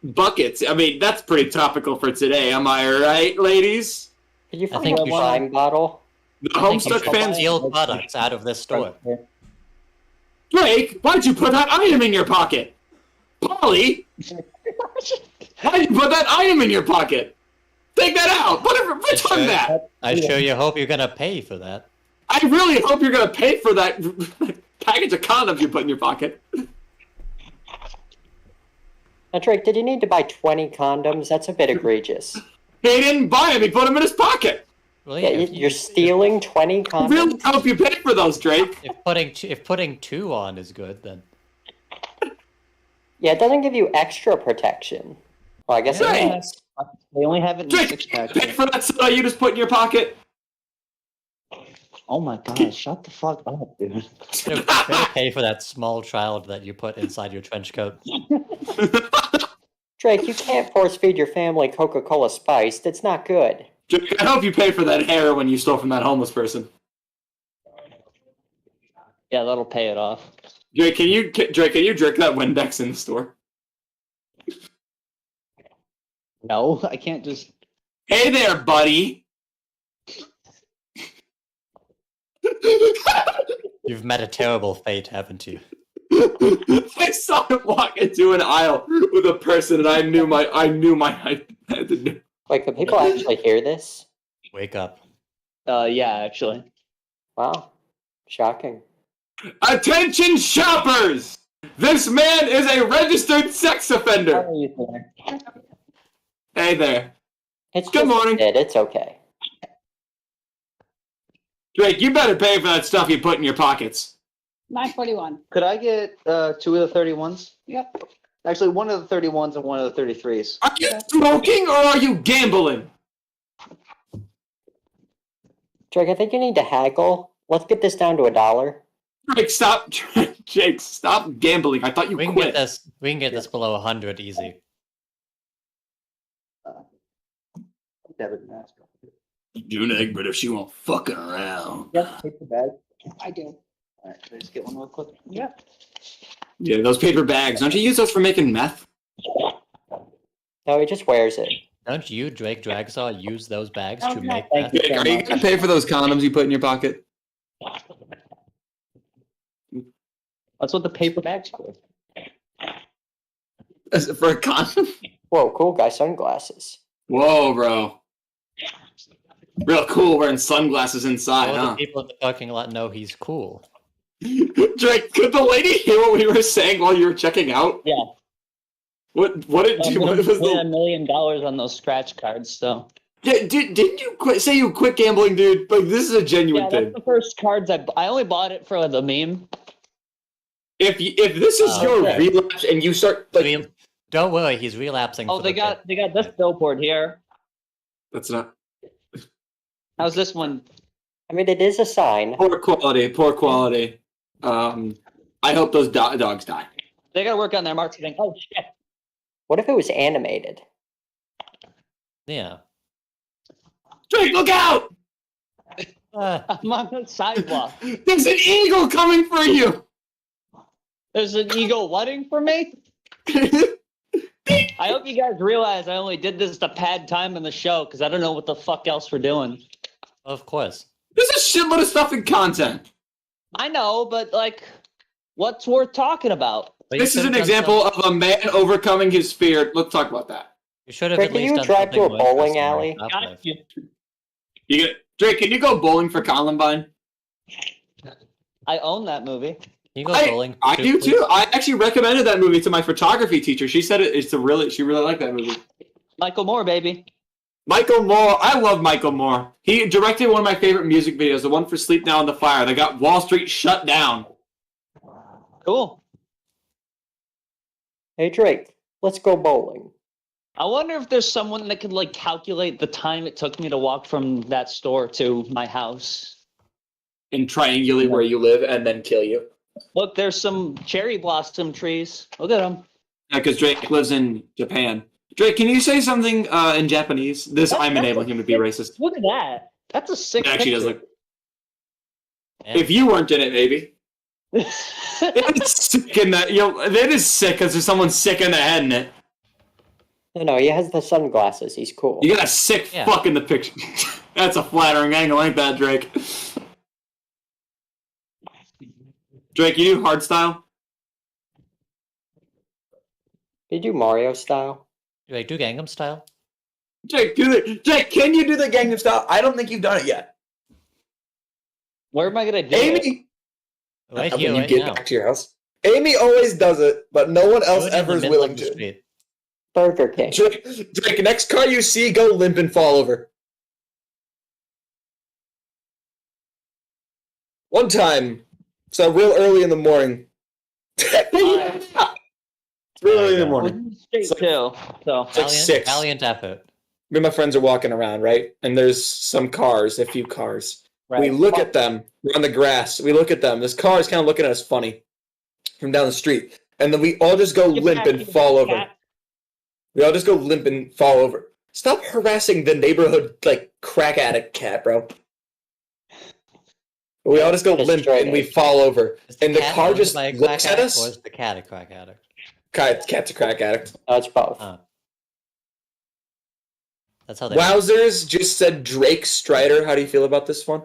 Buckets. I mean, that's pretty topical for today. Am I right, ladies? Could you I find think a you should- slime bottle? The I think you Homestuck should fans. steal products out of this store. Drake, why'd you put that item in your pocket? Polly, why'd you put that item in your pocket? Take that out. Return that. I sure you hope you're gonna pay for that. I really hope you're gonna pay for that package of condoms you put in your pocket. Now, Drake, did you need to buy 20 condoms? That's a bit egregious. He didn't buy them. He put them in his pocket. Well, Yeah, you're stealing 20 I condoms? really hope you pay for those, Drake. If putting two on is good, then Yeah, it doesn't give you extra protection. Well, I guess it Right. does. They only have it in the Drake, six pack. pay for that soda you just put in your pocket. Oh my god! Shut the fuck up, dude. better pay for that small child that you put inside your trench coat. Drake, you can't force feed your family Coca-Cola spiced. It's not good. Drake, I hope you pay for that heroin you stole from that homeless person. Yeah, that'll pay it off. Drake, can you drink that Windex in the store? No, I can't just. Hey there, buddy. You've met a terrible fate, haven't you? I saw him walk into an aisle with a person, and I knew I had to do. Like, the people actually hear this? Wake up. Yeah, actually. Wow. Shocking. Attention, shoppers! This man is a registered sex How offender. are you doing? Hey there, It's Good just morning. a bit. It's okay. Drake. You better pay for that stuff you put in your pockets. 941. Could I get 2 of the 31s? Yep. Actually, 1 of the 31s and 1 of the 33s. Are you smoking or are you gambling? Drake, I think you need to haggle. Let's get this down to $1. Drake, stop. Jake, stop gambling. I thought you We can quit. get this. We can get this below 100 easy. Debit and Master. Juneg, but if she won't fucking around. Yep, take the bag. I do. Alright, can I just get one real quick? Yep. Yeah, those paper bags. Don't you use those for making meth? No, he just wears it. Don't you, Drake Dragsaw, use those bags to Okay. make Thank that? you. Jake, are you gonna pay for those condoms you put in your pocket? That's what the paper bag's for. Is it for a condom? Whoa, cool guy sunglasses. Whoa, bro. Real cool wearing sunglasses inside, All huh? the people in the parking lot know he's cool. Drake, could the lady hear what we were saying while you were checking out? Yeah. What did I'm you? gonna What was win the? $1 million on those scratch cards, so. Yeah, didn't you quit? Say you quit gambling, dude. Like this is a genuine Yeah, thing. that's the first cards I only bought it for the meme. If this is your Okay. relapse and you start like Don't worry, he's relapsing. Oh, for they the got this billboard here. that's not How's this one? I mean, it is a sign. poor quality. Poor quality. I hope those dogs die. They gotta work on their marketing. Oh shit! What if it was animated? Yeah. Drake, look out! I'm on the sidewalk. There's an eagle coming for you. There's an eagle wedding for me. I hope you guys realize I only did this to pad time in the show because I don't know what the fuck else we're doing. Of course. There's a shitload of stuff in content. I know, but like, what's worth talking about? But you This is could've an done example of a man overcoming his fear. Let's talk about that. You should have Drake, at can least you done drive to something a more bowling interesting alley? than Got Half-Life. it. Drake, can you go bowling for Columbine? I own that movie. Can you go bowling? I do please? too. I actually recommended that movie to my photography teacher. She said she really liked that movie. Michael Moore, baby. Michael Moore. I love Michael Moore. He directed one of my favorite music videos, the one for Sleep Now on the Fire, that got Wall Street shut down. Cool. Hey Drake, let's go bowling. I wonder if there's someone that could like calculate the time it took me to walk from that store to my house. And triangulate where you live and then kill you. Look, there's some cherry blossom trees. Look at them. Yeah, because Drake lives in Japan. Drake, can you say something in Japanese? I'm enabling him to be racist. Look at that. That's a sick It actually does picture. look. If you weren't in it, maybe. It's sick in that. It is sick because there's someone sick in the head in it. No, he has the sunglasses. He's cool. You got a sick fuck in the picture. That's a flattering angle, ain't that, Drake? Drake, you do hardstyle? You do Mario style? Drake, do Gangnam Style? Jake, can you do the Gangnam Style? I don't think you've done it yet. Where am I gonna do Amy, Right when here, you right get now. back to your house. Amy always does it, but no one Do else it in ever the is middle willing of the to. street. Burger King. Drake, next car you see, go limp and fall over. One time, so real early in the morning. Real early in the morning. Straight too. So It's like 6. Valiant effort. Me and my friends are walking around, right? And there's some cars, a few cars. right. We look at them. We're on the grass. We look at them. This car is kind of looking at us funny from down the street. And then we all just go Get limp back, and you fall over. cat. We all just go limp and fall over. Stop harassing the neighborhood, like, crack addict cat, bro. We all just go limp and we fall over. Is And the cat car owned just by a crack looks at addict, or us. is the cat a crack addict? Cat's a crack addict. No, it's both. That's how they. Wowzers just said Drake Strider. How do you feel about this one?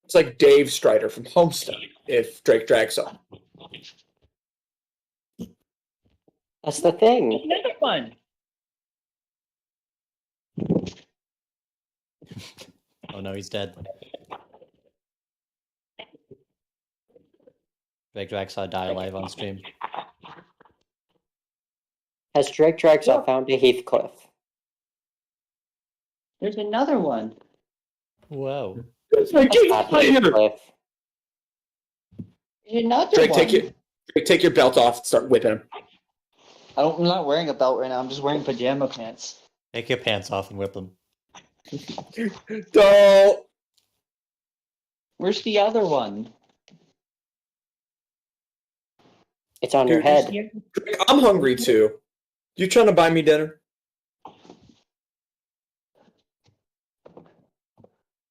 It's like Dave Strider from Homestead, if Drake drags on. That's the thing. Another one. Oh no, he's dead. Drake Draxaw die alive on stream. Has Drake Dragsaw found a Heathcliff? There's another one. Whoa. Not Heathcliff. There's another Drake, one. take your belt off and start whipping him. I'm not wearing a belt right now. I'm just wearing pajama pants. Take your pants off and whip them. Don't. Where's the other one? It's on your head. Drake, I'm hungry too. You trying to buy me dinner?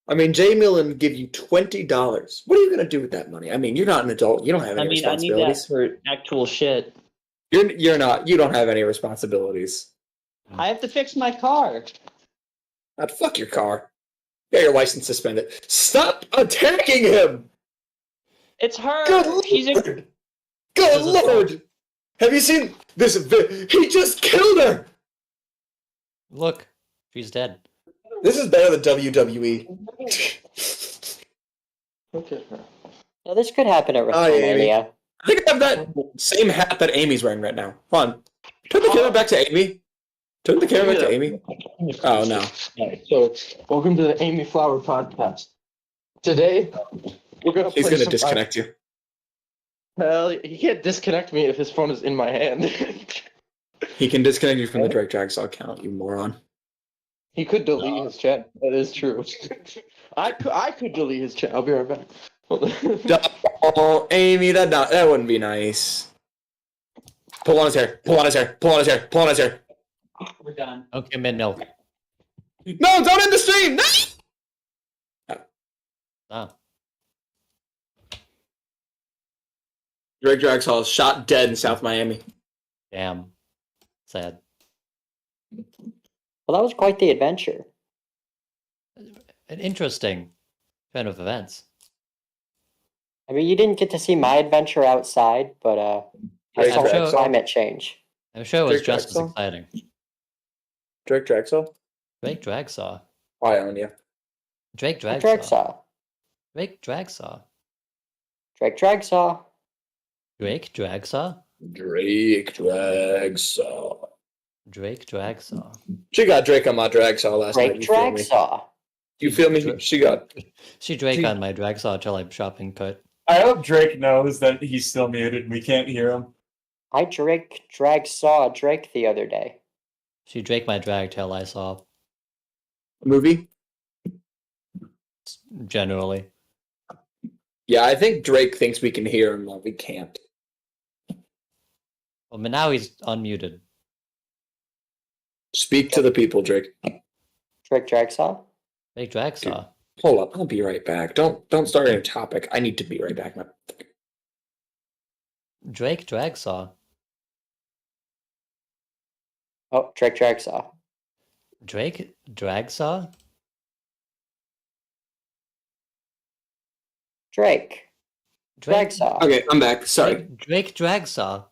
I mean, Jay Millen would give you $20. What are you gonna do with that money? I mean, you're not an adult. You don't have any I need that responsibilities. for actual shit. You're not. You don't have any responsibilities. I have to fix my car. Fuck your car. Yeah, your license suspended. Stop attacking him! It's her. Good She's a lord! Good lord! Have you seen this? He just killed her! Look, she's dead. This is better than WWE. Look at her. Now, this could happen at Oh, yeah, WrestleMania. I think I have that same hat that Amy's wearing right now. Hold on. Turn the camera back to Amy. Turn the camera back to Amy. Oh, no. Alright, so welcome to the Amy Flower podcast. Today, we're gonna He's play gonna some disconnect you. Hell, he can't disconnect me if his phone is in my hand. He can disconnect you from the Drake Dragsaw account, you moron. He could delete his chat. That is true. I could delete his chat. I'll be right back. Hold on. Oh, Amy, that wouldn't be nice. Pull on his hair. Pull on his hair. Pull on his hair. Pull on his hair. We're done. Okay, mid milk. No, don't end the stream! No! Ah. Drake Dragsaw is shot dead in South Miami. Damn. Sad. Well, that was quite the adventure. An interesting turn of events. I mean, you didn't get to see my adventure outside, but I Drake saw Dragsaw? climate change. I'm sure it was Drake just as Dragsaw? exciting. Drake Dragsaw? Drake Dragsaw. I own you. Drake Dragsaw. Dragsaw. Drake Dragsaw. Drake Dragsaw. Drake Dragsaw? Drake Dragsaw. Drake Dragsaw. She got Drake on my drag saw last Drake night. You feel me? Dragsaw. You feel me? She got. She Drake on my Dragsaw till I'm shopping cut. I hope Drake knows that he's still muted. We can't hear him. I Dragsaw Drake the other day. She Drake my drag till I saw. Movie? Generally. Yeah, I think Drake thinks we can hear him, but we can't. Well, but now he's unmuted. Speak to the people, Drake. Drake Dragsaw? Drake Dragsaw. Hold up, I'll be right back. Don't start a topic. I need to be right back. Drake Dragsaw. Oh, Drake Dragsaw. Drake Dragsaw? Drake. Dragsaw. Okay, I'm back. Sorry. Drake Dragsaw.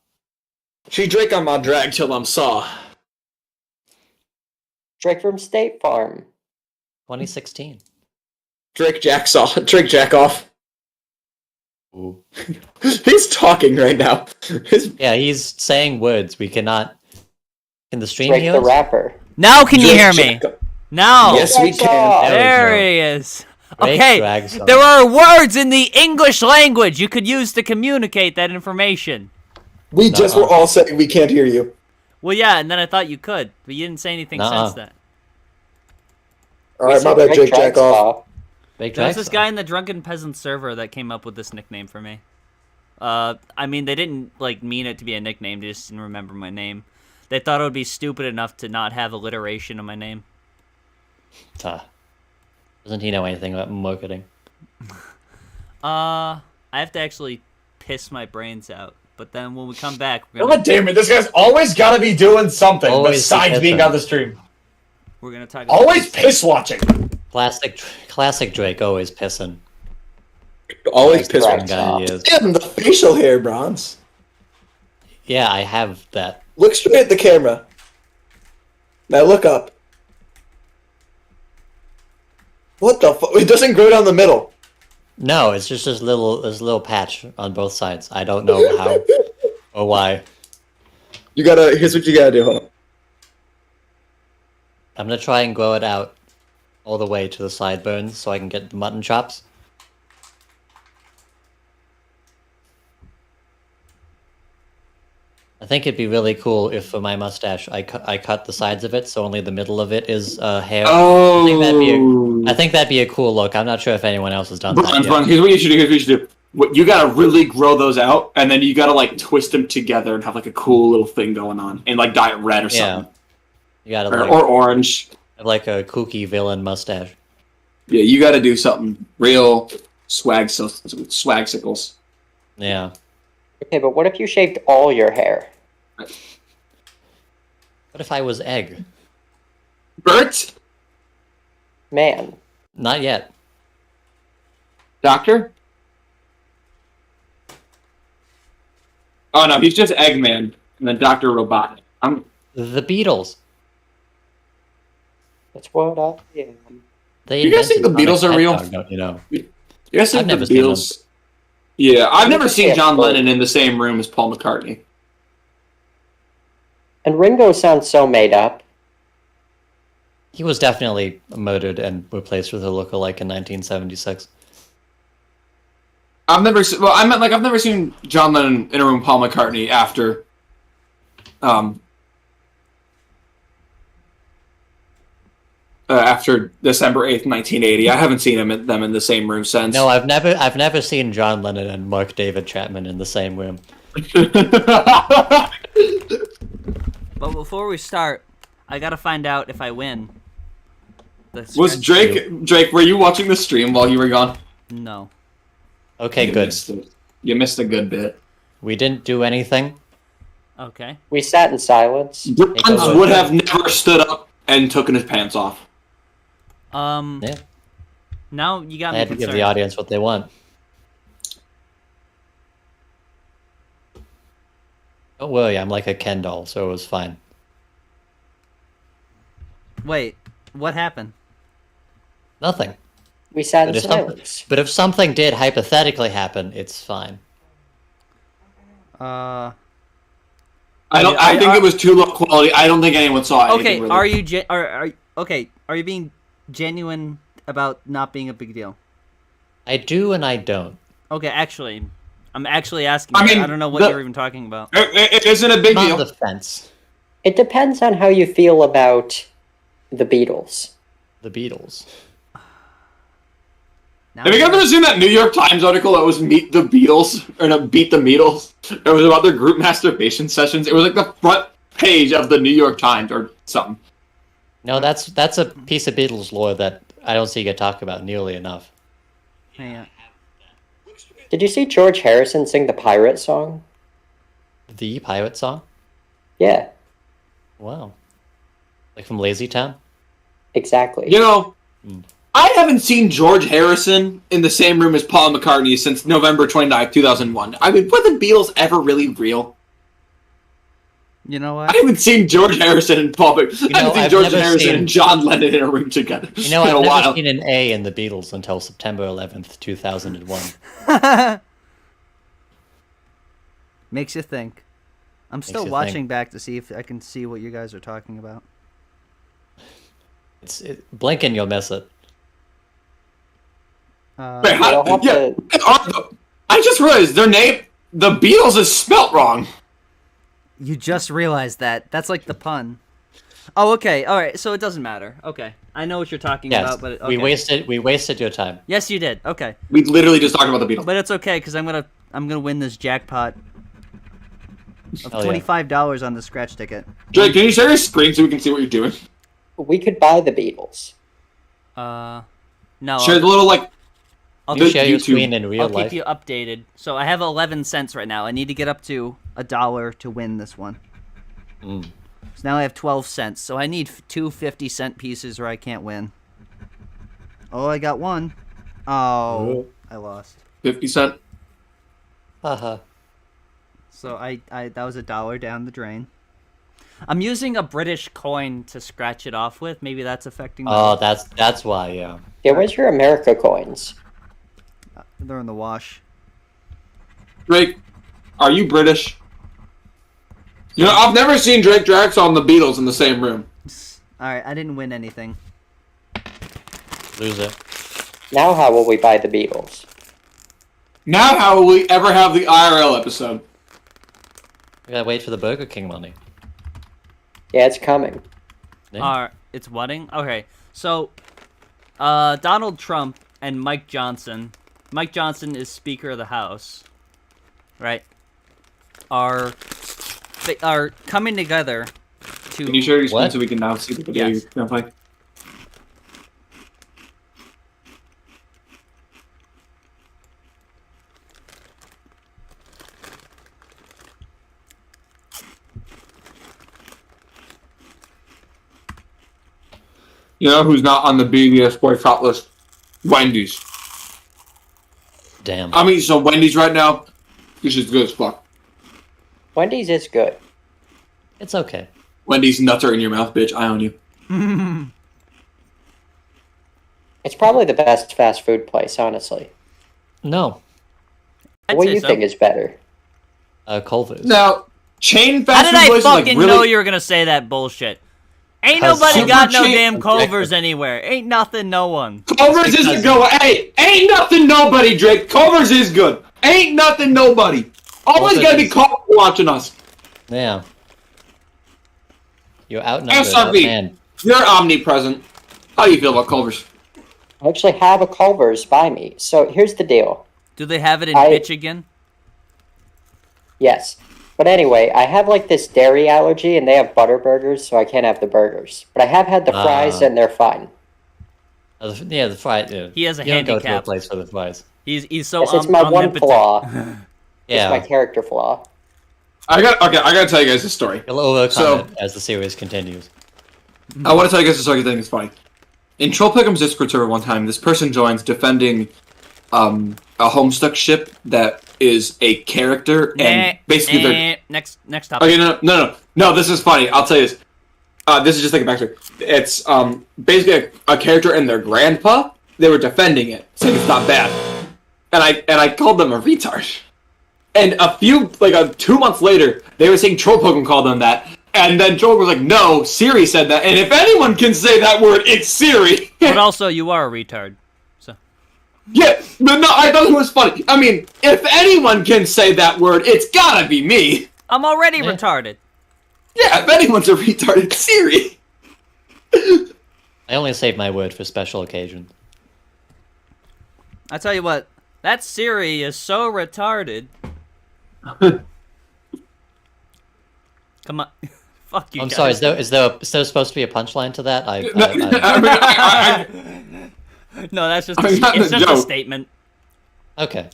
She Drake on my drag till I'm saw. Drake from State Farm. 2016. Drake Jacksaw. Drake Jackoff. Ooh. He's talking right now. Yeah, he's saying words. We cannot. Can the stream Drake hear the us? rapper. Now can you hear me? Now. Yes, we can. There he is. Drake Okay, Dragsaw. there are words in the English language you could use to communicate that information. We just were all saying we can't hear you. Well, yeah, and then I thought you could, but you didn't say anything since then. All right, my bad, Drake Jackoff. There was this guy in the Drunken Peasant server that came up with this nickname for me. I mean, they didn't like mean it to be a nickname; they just didn't remember my name. They thought it would be stupid enough to not have alliteration in my name. Doesn't he know anything about marketing? I have to actually piss my brains out. But then when we come back, we're gonna... God damn it! This guy's always got to be doing something Always besides pissing. being on the stream. We're gonna talk. About Always piss watching. Classic Drake, always pissing. Always piss Drag watching. guy he is. Damn, the facial hair, Bronze. Yeah, I have that. Look straight at the camera. Now look up. What the fuck? It doesn't grow down the middle. No, it's just this little patch on both sides. I don't know how or why. You gotta. Here's what you gotta do. Hold on. I'm gonna try and grow it out all the way to the sideburns so I can get the mutton chops. I think it'd be really cool if for my mustache I cut the sides of it so only the middle of it is hair. Oh. I think that'd be a cool look. I'm not sure if anyone else has done that yet. Here's what you should do. Here's what you should do. You gotta really grow those out, and then you gotta like twist them together and have like a cool little thing going on, and like dye it red or something. You gotta Or orange. Have like a kooky villain mustache. Yeah, you gotta do something real swagsickles. Yeah. Okay, but what if you shaved all your hair? What if I was egg? Bert? Man. Not yet. Doctor? Oh no, he's just Eggman, and then Dr. Robotnik. The Beatles. That's what I am. You guys think the Beatles are real? Don't you know? You guys think I've the never seen Beatles? Yeah, I've never seen Yeah, John but- Lennon in the same room as Paul McCartney. And Ringo sounds so made up. He was definitely murdered and replaced with a lookalike in 1976. I've never seen John Lennon in a room with Paul McCartney after after December 8th, 1980. I haven't seen them in the same room since. No, I've never seen John Lennon and Mark David Chapman in the same room. But before we start, I gotta find out if I win. Was Drake? Were you watching the stream while you were gone? No. Okay, You good. missed it. You missed a good bit. We didn't do anything. Okay. We sat in silence. Bronze would have never stood up and taken his pants off. Yeah. Now you got I me had to give concerned. the audience what they want. Don't worry, I'm like a Ken doll, so it was fine. Wait, what happened? Nothing. We sat in But silence. but if something did hypothetically happen, it's fine. I think it was too low quality. I don't think anyone saw it. Okay, really. are you are you being genuine about not being a big deal? I do and I don't. Okay, actually, I'm actually asking. I mean, I don't know what you're even talking about. It isn't a big I'm deal. on the fence. It depends on how you feel about the Beatles. The Beatles. Now Have you guys ever seen that New York Times article that was Meet the Beatles? Or no, Beat the Beatles? It was about their group masturbation sessions. It was like the front page of the New York Times or something. No, that's a piece of Beatles lore that I don't see get talked about nearly enough. Yeah. Did you see George Harrison sing the pirate song? The pirate song? Yeah, Wow. Like from Lazy Town? exactly. You know, I haven't seen George Harrison in the same room as Paul McCartney since November 29th, 2001. I mean, were the Beatles ever really real? You know what? I haven't seen George Harrison and Paul McCartney. I haven't seen I've George never Harrison seen- and John Lennon in a room together You know, in I've a never while. seen an A in the Beatles until September 11th, 2001. Makes you think. I'm still you watching think. back to see if I can see what you guys are talking about. Blink and you'll miss it. Wait, how, You'll have to- I just realized their name, the Beatles, is spelt wrong. You just realized that. That's like the pun. Oh, okay. All right. So it doesn't matter. Okay. I know what you're talking Yes, about, but okay. we wasted your time. Yes, you did. Okay. We literally just talked about the Beatles. But it's okay because I'm gonna win this jackpot of Hell yeah. $25 on the scratch ticket. Drake, can you share your screen so we can see what you're doing? We could buy the Beatles. No. Share the little, like, I'll You the share your YouTube. screen in real I'll life. keep you updated. So I have 11 cents right now. I need to get up to $1 to win this one. Mm. So now I have 12 cents. So I need two 50-cent pieces or I can't win. Oh, I got one. Oh, I lost. 50 cent. Haha. So I that was $1 down the drain. I'm using a British coin to scratch it off with. Maybe that's affecting my Oh, that's why, yeah. Yeah, where's your America coins? They're in the wash. Drake, are you British? You know, I've never seen Drake Drax on the Beatles in the same room. Alright, I didn't win anything. Loser. Now how will we buy the Beatles? Now how will we ever have the IRL episode? We gotta wait for the Burger King money. Yeah, it's coming. Yeah. It's wedding? Okay. So Donald Trump and Mike Johnson. Mike Johnson is Speaker of the House. Right? They are coming together to Can you share your screen What? so we can now see the video Yes. you're gonna play? You know who's not on the BDS boycott list? Wendy's. Damn. I'm eating some Wendy's right now. This is good as fuck. Wendy's is good. It's okay. Wendy's nuts are in your mouth, bitch. I own you. It's probably the best fast food place, honestly. No. I'd What do say you so. think is better? Culver's. Now, chain How fast did food I places fucking like know really... you were gonna say that bullshit? Ain't 'Cause nobody Super got no cheap. damn Culver's anywhere. Ain't nothing, no one. Culver's isn't good. Hey, ain't nothing nobody, Drake. Culver's is good. Ain't nothing nobody. Always Culver's gotta be is- Culver watching us. Yeah. You're outnumbered. SRV. Man. You're omnipresent. How do you feel about Culver's? I actually have a Culver's by me. So here's the deal. Do they have it in I- Michigan? Yes. But anyway, I have like this dairy allergy and they have butter burgers, so I can't have the burgers. But I have had the fries and they're fine. Yeah, the fries. Yeah. He has a You don't go to a handicap. place for the fries. He's so Yes, it's my one omnipotent. flaw. Yeah. It's my character flaw. I gotta tell you guys this story. You'll overcome So- it as the series continues. I want to tell you guys this story. I think it's funny. In Troll Pick'em's Discord server one time, this person joins defending a Homestuck ship that is a character and basically they're... Next topic. Okay, no, this is funny. I'll tell you this. This is just like a backstory. It's basically a character and their grandpa. They were defending it, saying it's not bad. And I called them a retard. And a few, 2 months later, they were saying Troll Pokemon called them that. And then Troll was like, no, Siri said that. And if anyone can say that word, it's Siri. But also, you are a retard. So. Yeah, but no, I thought it was funny. I mean, if anyone can say that word, it's gotta be me. I'm already retarded. Yeah, if anyone's a retard, it's Siri. I only save my word for special occasions. I tell you what, that Siri is so retarded. Come on. Fuck you I'm guys. sorry, is there supposed to be a punchline to that? No, that's just it's just a statement. Okay.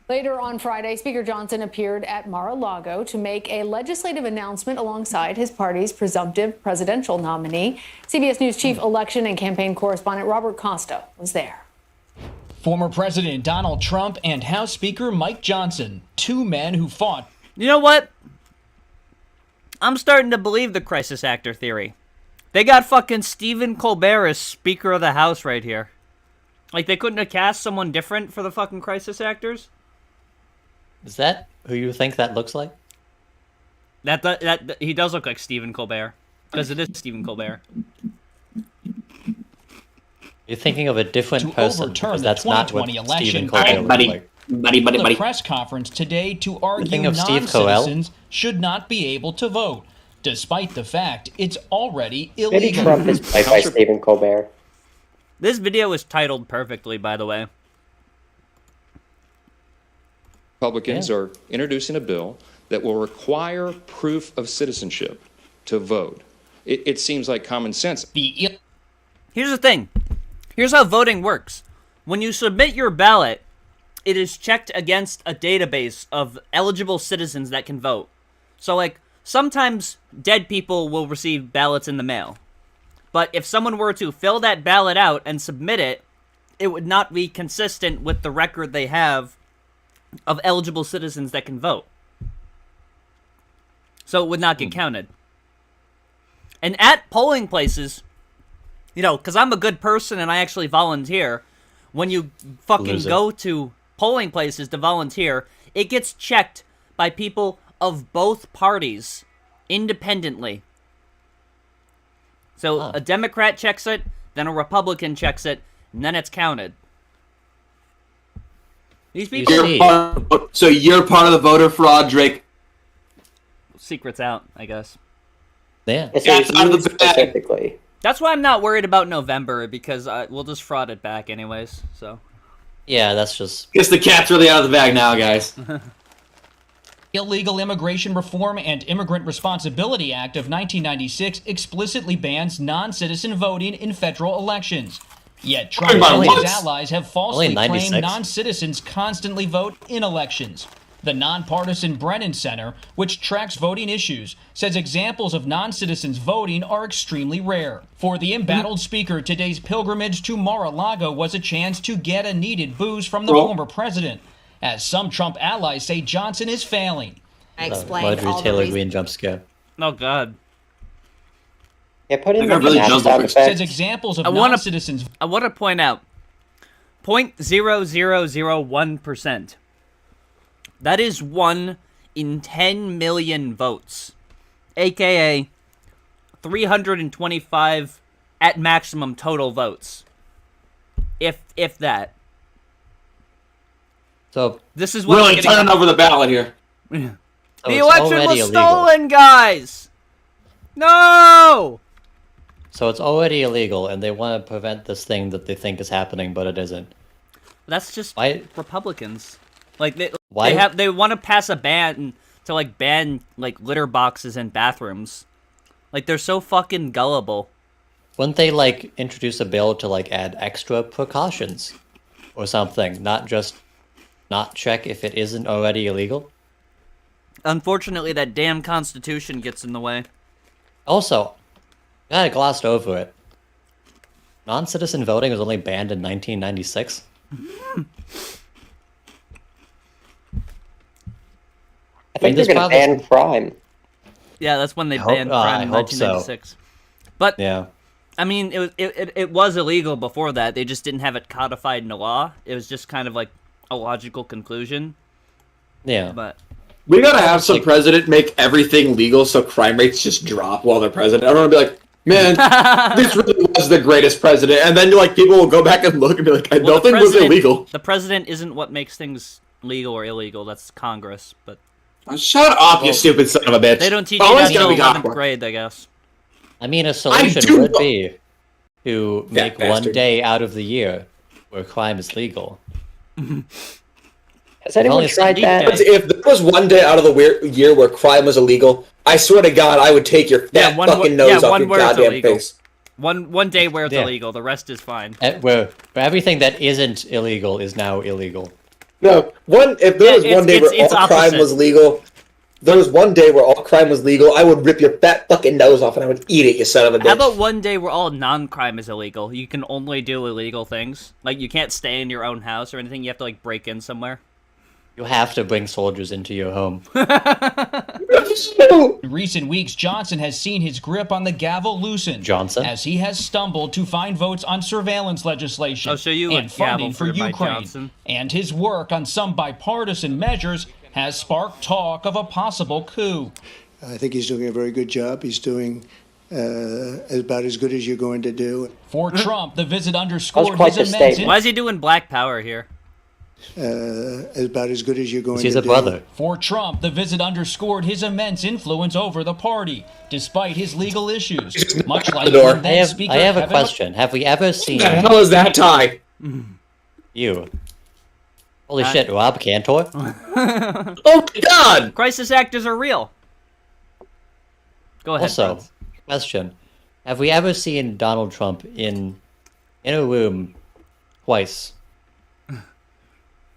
Later on Friday, Speaker Johnson appeared at Mar-a-Lago to make a legislative announcement alongside his party's presumptive presidential nominee. CBS News chief election and campaign correspondent Robert Costa was there. Former President Donald Trump and House Speaker Mike Johnson, two men who fought. You know what? I'm starting to believe the crisis actor theory. They got fucking Stephen Colbert as Speaker of the House right here. Like, they couldn't have cast someone different for the fucking crisis actors? Is that who you think that looks like? That he does look like Stephen Colbert. Because it is Stephen Colbert. You're thinking of a different person, because the that's not what 2020 election. Stephen Colbert looks like. The press conference today to argue non-citizens should not be able to vote, despite the fact it's already illegal. Maybe Trump is played by Stephen Colbert. This video is titled perfectly, by the way. Republicans are introducing a bill that will require proof of citizenship to vote. It seems like common sense. Here's the thing. Here's how voting works. When you submit your ballot, it is checked against a database of eligible citizens that can vote. So, like, sometimes dead people will receive ballots in the mail. But if someone were to fill that ballot out and submit it, it would not be consistent with the record they have of eligible citizens that can vote. So it would not get counted. And at polling places, you know, because I'm a good person and I actually volunteer, when you fucking go to polling places to volunteer, it gets checked by people of both parties independently. So a Democrat checks it, then a Republican checks it, and then it's counted. These people. So you're part of the voter fraud, Drake. Secret's out, I guess. Yeah. It's out of the bag. That's why I'm not worried about November, because we'll just fraud it back anyways. So. Yeah, that's just. Guess the cat's really out of the bag now, guys. Illegal Immigration Reform and Immigrant Responsibility Act of 1996 explicitly bans non-citizen voting in federal elections. Yet Trump and his allies have falsely claimed non-citizens constantly vote in elections. The nonpartisan Brennan Center, which tracks voting issues, says examples of non-citizens voting are extremely rare. For the embattled speaker, today's pilgrimage to Mar-a-Lago was a chance to get a needed boost from the former president, as some Trump allies say Johnson is failing. I explained Marjorie Taylor Greene jump scare. Oh, God. Yeah, put in says examples of non-citizens. I want to point out 0.0001%. That is 1 in 10 million votes, aka 325 at maximum total votes, if that. So this is what really turning over the ballot here. The election was stolen, guys. No. So it's already illegal, and they want to prevent this thing that they think is happening, but it isn't. That's just Republicans. Like they want to pass a ban to ban litter boxes in bathrooms. Like they're so fucking gullible. Wouldn't they introduce a bill to add extra precautions or something, not just not check if it isn't already illegal? Unfortunately, that damn Constitution gets in the way. Also, I glossed over it. Non-citizen voting was only banned in 1996. I think they're going to ban crime. Yeah, that's when they banned crime in 1996. So. But yeah, I mean, it was illegal before that. They just didn't have it codified in the law. It was just kind of a logical conclusion. Yeah. But We gotta have some president make everything legal so crime rates just drop while they're president. I don't want to be like, man, this really was the greatest president. And then like people will go back and look and be like, nothing was illegal. The president isn't what makes things legal or illegal. That's Congress. But shut up, you stupid son of a bitch. They don't teach you that in 11th grade, I guess. I mean, a solution would be to make one day out of the year where crime is legal. Has anyone tried that? If there was one day out of the year where crime was illegal, I swear to God, I would take your fat fucking nose off your goddamn face. One day where it's illegal, the rest is fine. Where everything that isn't illegal is now illegal. No, if there was one day where all crime was legal, there was one day where all crime was legal, I would rip your fat fucking nose off and I would eat it, you son of a bitch. How about one day where all non-crime is illegal? You can only do illegal things. Like, you can't stay in your own house or anything. You have to, like, break in somewhere. You have to bring soldiers into your home. In recent weeks, Johnson has seen his grip on the gavel loosen as he has stumbled to find votes on surveillance legislation and funding for Ukraine. And his work on some bipartisan measures has sparked talk of a possible coup. I think he's doing a very good job. He's doing about as good as you're going to do. For Trump, the visit underscored his immense... Why is he doing Black Power here? About as good as you're going to do. He's a brother. For Trump, the visit underscored his immense influence over the party, despite his legal issues. Much like I have a question. Have we ever seen... What the hell is that tie? You. Holy shit, Rob Cantor? Oh my god! Crisis actors are real. Go ahead, Also, Franz. question. Have we ever seen Donald Trump in a room twice?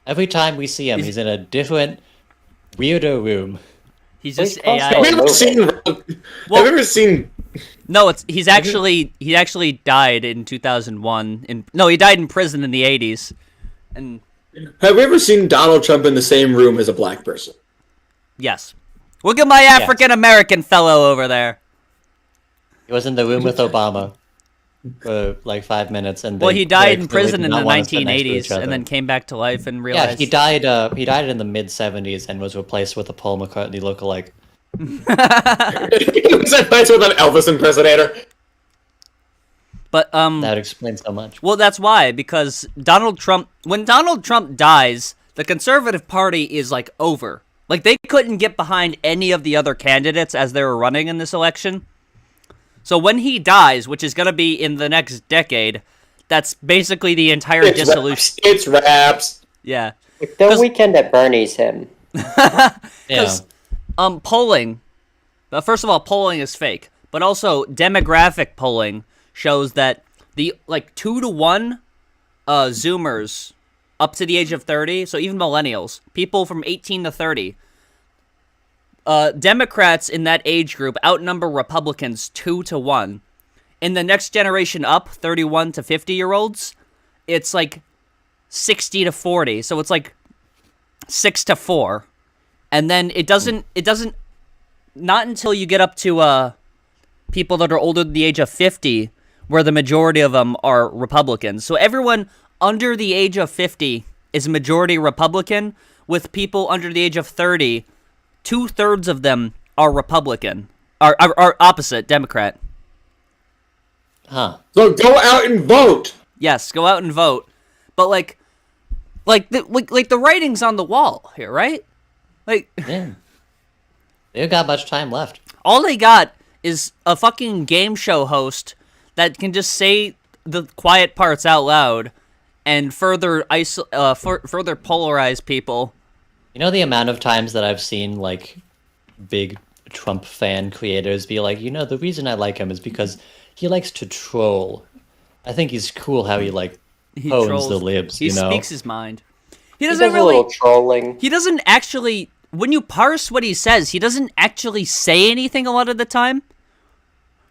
Every time we see him, he's in a different, weirder room. He's just AI. Have you ever seen... No, he actually died in 2001. No, he died in prison in the 80s. And have we ever seen Donald Trump in the same room as a black person? Yes. Look at my African-American fellow over there. He was in the room with Obama for like 5 minutes, and he died in prison in the 1980s, and then came back to life and realized. Yeah, he died in the mid-70s and was replaced with a Paul McCartney lookalike. He was replaced with an Elvis impersonator. But that explains so much. Well, that's why, because when Donald Trump dies, the Conservative Party is like over. Like, they couldn't get behind any of the other candidates as they were running in this election. So when he dies, which is going to be in the next decade, that's basically the entire dissolution. It's raps. Yeah. The Weekend at Bernie's him. Because polling, first of all, polling is fake. But also, demographic polling shows that the 2-to-1 Zoomers up to the age of 30, so even millennials, people from 18 to 30, Democrats in that age group outnumber Republicans 2-to-1. In the next generation up, 31 to 50-year-olds, it's like 60 to 40. So it's like 6-to-4. And then it doesn't not until you get up to people that are older than the age of 50, where the majority of them are Republicans. So everyone under the age of 50 is majority Republican, with people under the age of 30, 2/3 of them are Republican, are opposite Democrat. Huh. So go out and vote. Yes, go out and vote. But like the writing's on the wall here, right? Like, yeah. They got much time left. All they got is a fucking game show host that can just say the quiet parts out loud and further further polarize people. You know the amount of times that I've seen like big Trump fan creators be like, the reason I like him is because he likes to troll. I think he's cool how he hones the libs. He speaks his mind. He does a little trolling. He doesn't actually. When you parse what he says, he doesn't actually say anything a lot of the time.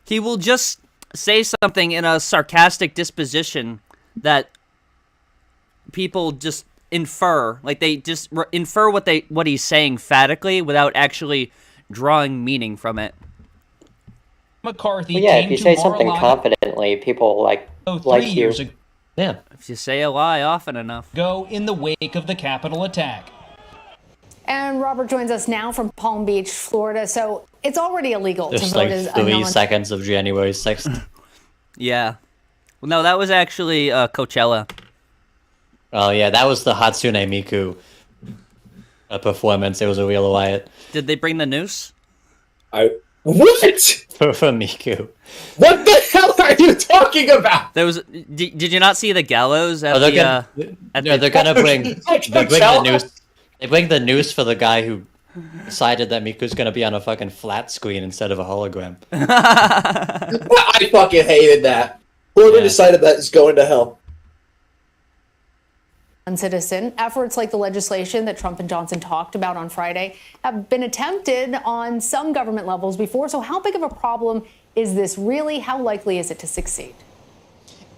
He will just say something in a sarcastic disposition that people just infer. Like, they just infer what he's saying phatically without actually drawing meaning from it. McCarthy if you say something confidently, people like you. Yeah. If you say a lie often enough. Go in the wake of the Capitol attack. And Robert joins us now from Palm Beach, Florida. So it's already illegal Just to vote like as a 3 seconds of January 6th. Yeah. Well, no, that was actually Coachella. Oh yeah, that was the Hatsune Miku performance. It was a real riot. Did they bring the noose? What? For Miku. What the hell are you talking about? There was. Did you not see the gallows at they're the? gonna bring the noose. They bring the noose for the guy who decided that Miku's gonna be on a fucking flat screen instead of a hologram. I fucking hated that. Whoever decided that is going to hell. Citizen. Efforts like the legislation that Trump and Johnson talked about on Friday have been attempted on some government levels before. So how big of a problem is this really? How likely is it to succeed?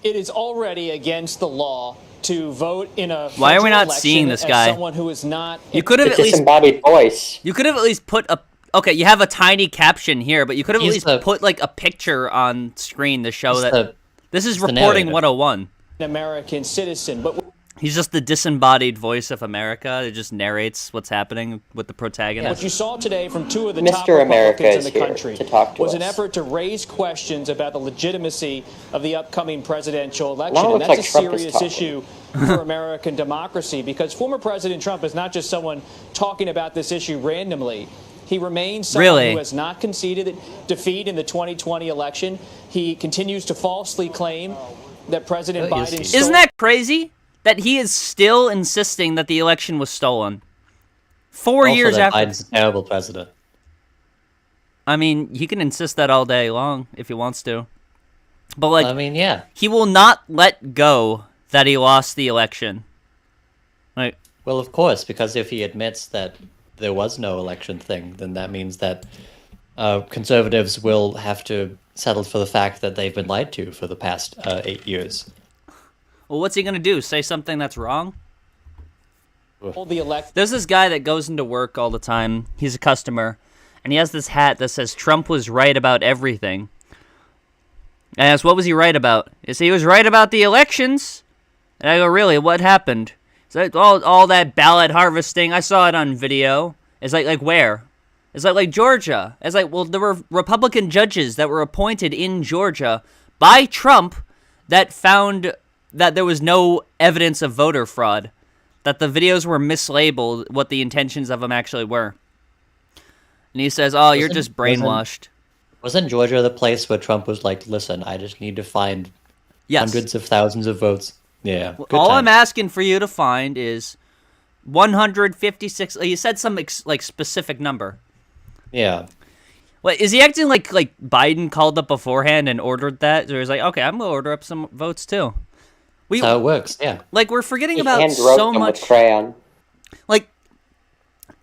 It is already against the law to vote in a. Why are we not seeing this guy? Someone who is not. You could have at least disembodied voice. You could have at least put a. Okay, you have a tiny caption here, but you could have at least put like a picture on screen to show that this is reporting 101. An American citizen, but. He's just the disembodied voice of America. It just narrates what's happening with the protagonist. What you saw today from two of the Mr. top America Republicans in is the here country to talk to was an us. effort to raise questions about the legitimacy of the upcoming presidential election. Now it And looks that's like a Trump is serious talking. issue for American democracy because former President Trump is not just someone talking about this issue randomly. He remains someone who has not conceded defeat in the 2020 election. He continues to falsely claim that President Biden stole. Isn't that crazy? That he is still insisting that the election was stolen. 4 years that after. Biden's a terrible president. I mean, he can insist that all day long if he wants to. But like, I mean, yeah. He will not let go that he lost the election. Like, well, of course, because if he admits that there was no election thing, then that means that conservatives will have to settle for the fact that they've been lied to for the past 8 years. well, what's he gonna do? Say something that's wrong? The There's this guy that goes into work all the time. He's a customer, and he has this hat that says Trump was right about everything. And I asked, what was he right about? He was right about the elections. And I go, really? What happened? It's like all that ballot harvesting. I saw it on video. It's like where? It's like Georgia. It's like, well, there were Republican judges that were appointed in Georgia by Trump that found that there was no evidence of voter fraud, that the videos were mislabeled what the intentions of them actually were. And he says, oh, you're just brainwashed. Wasn't Georgia the place where Trump was like, listen, I just need to find hundreds of thousands of votes? Yeah. Well, good all time. I'm asking for you to find is 156. You said some like specific number. Yeah. What is he acting like Biden called up beforehand and ordered that? Or he's like, okay, I'm gonna order up some votes too. That's how it works. Yeah. Like we're forgetting He about hand-wrote so them much. with crayon. Like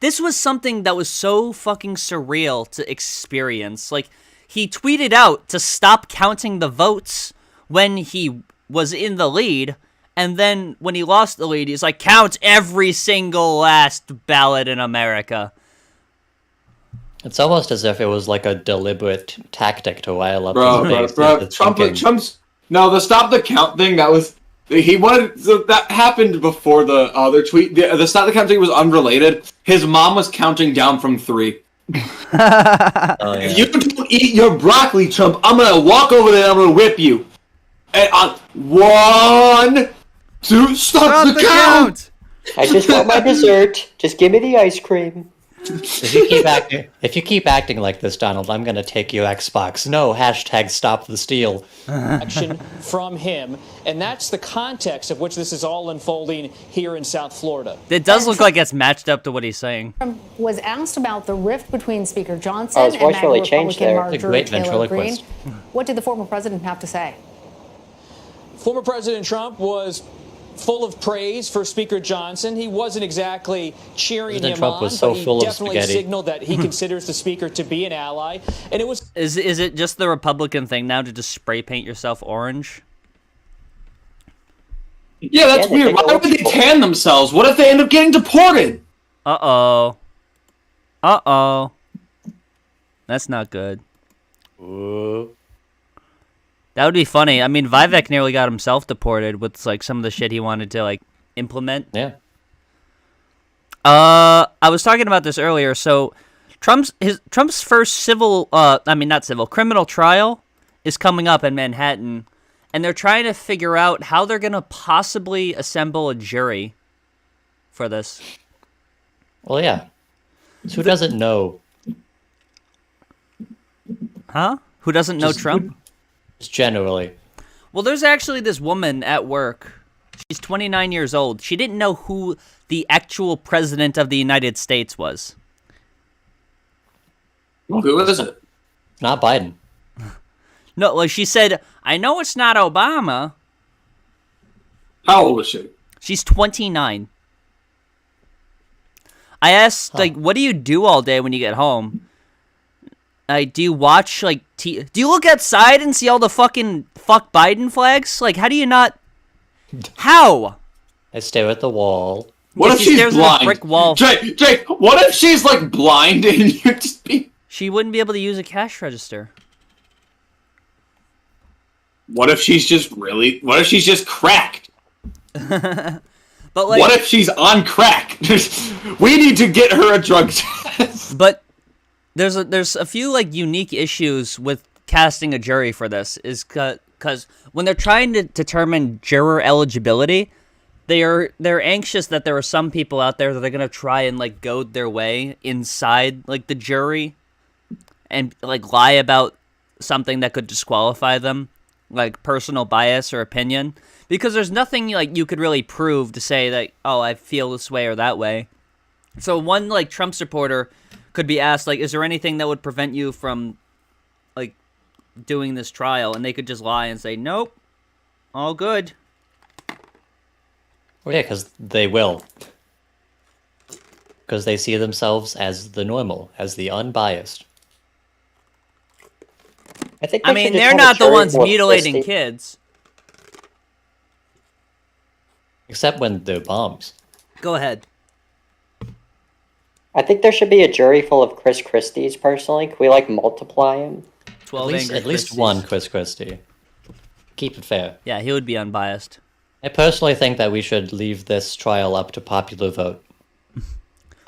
this was something that was so fucking surreal to experience. Like he tweeted out to stop counting the votes when he was in the lead. And then when he lost the lead, he's like, count every single last ballot in America. It's almost as if it was like a deliberate tactic to rile up Bro, his base. Trump's no, the stop the count thing, that was he wanted that happened before the other tweet. The stop the count thing was unrelated. His mom was counting down from 3. If you don't eat your broccoli, Trump, I'm gonna walk over there and I'm gonna whip you. And on 1, 2, stop the count! I just want my dessert. Just give me the ice cream. If you keep acting like this, Donald, I'm gonna take your Xbox. No, hashtag stop the steal. Action from him, and that's the context of which this is all unfolding here in South Florida. It does look like it's matched up to what he's saying. Trump was asked about the rift between Speaker Johnson his and voice MAGA really changed Republican there. Marjorie It's a great Taylor Greene. ventriloquist. What did the former president have to say? Former President Trump was full of praise for Speaker Johnson. He wasn't exactly cheering President him Trump on, was so but he full of definitely spaghetti. signaled that he considers the Speaker to be an ally. And it was Is it just the Republican thing now to just spray paint yourself orange? Yeah, that's weird. Why would they tan themselves? What if they end up getting deported? Uh-oh. Uh-oh. That's not good. Ooh. That would be funny. I mean, Vivek nearly got himself deported with like some of the shit he wanted to like implement. Yeah. I was talking about this earlier. So, Trump's first criminal trial is coming up in Manhattan, and they're trying to figure out how they're gonna possibly assemble a jury for this. Well, yeah. So who doesn't know? Huh? Who doesn't know Trump? Just generally. Well, there's actually this woman at work. She's 29 years old. She didn't know who the actual president of the United States was. Well, who is it? Not Biden. No, like she said, I know it's not Obama. How old is she? She's 29. I asked, like, what do you do all day when you get home? Do you watch, like, do you look outside and see all the fucking fuck Biden flags? Like, how do you not... How? I stare at the wall. What if she's blind? Brick wall. Jake, what if she's, like, blind and you just be... She wouldn't be able to use a cash register. What if she's just cracked? But like, what if she's on crack? We need to get her a drug test. But there's a few like unique issues with casting a jury for this, is because when they're trying to determine juror eligibility, they're anxious that there are some people out there that are gonna try and like goad their way inside like the jury and like lie about something that could disqualify them, like personal bias or opinion. Because there's nothing like you could really prove to say that, oh, I feel this way or that way. So one like Trump supporter could be asked, like, is there anything that would prevent you from like doing this trial? And they could just lie and say, nope, all good. Well, yeah, because they will. Because they see themselves as the normal, as the unbiased. I mean, they're not the ones mutilating kids. Except when they're bombs. Go ahead. I think there should be a jury full of Chris Christies, personally. Can we, like, multiply them? 12 at least one Chris Christie. Keep it fair. Yeah, he would be unbiased. I personally think that we should leave this trial up to popular vote.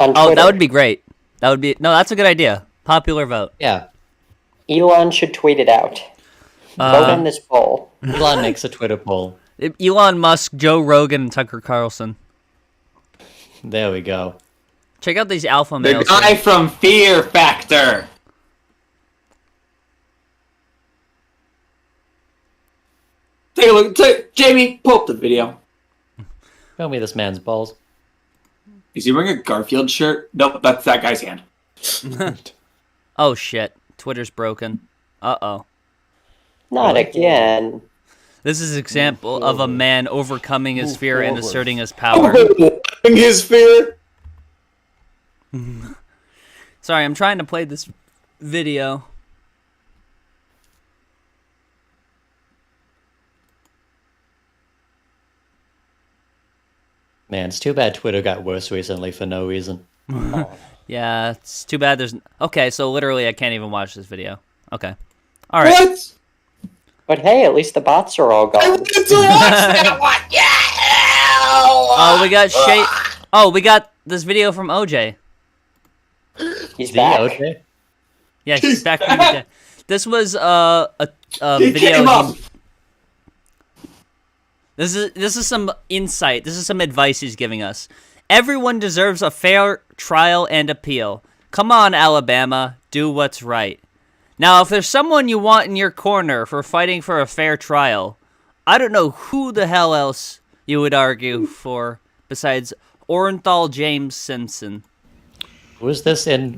Oh, that would be great. That would be... No, that's a good idea. Popular vote. Yeah. Elon should tweet it out. Vote in this poll. Elon makes a Twitter poll. Elon Musk, Joe Rogan, and Tucker Carlson. There we go. Check out these alpha males. The guy from Fear Factor. Take a look. Jamie, pull up the video. Show me this man's balls. Is he wearing a Garfield shirt? Nope, that's that guy's hand. Oh, shit. Twitter's broken. Uh-oh. Not again. This is an example of a man overcoming his fear and asserting his power. His fear? Sorry, I'm trying to play this video. Man, it's too bad Twitter got worse recently for no reason. Yeah, it's too bad there's... Okay, so literally I can't even watch this video. Okay. All right. What? But hey, at least the bots are all gone. I wanted to watch that one! Yeah! Oh, we got Shay... Oh, we got this video from OJ. He's back. OJ? Yeah, he's back from OJ. This was a video... This is some insight. This is some advice he's giving us. Everyone deserves a fair trial and appeal. Come on, Alabama, do what's right. Now, if there's someone you want in your corner for fighting for a fair trial, I don't know who the hell else you would argue for besides Orenthal James Simpson. Who is this in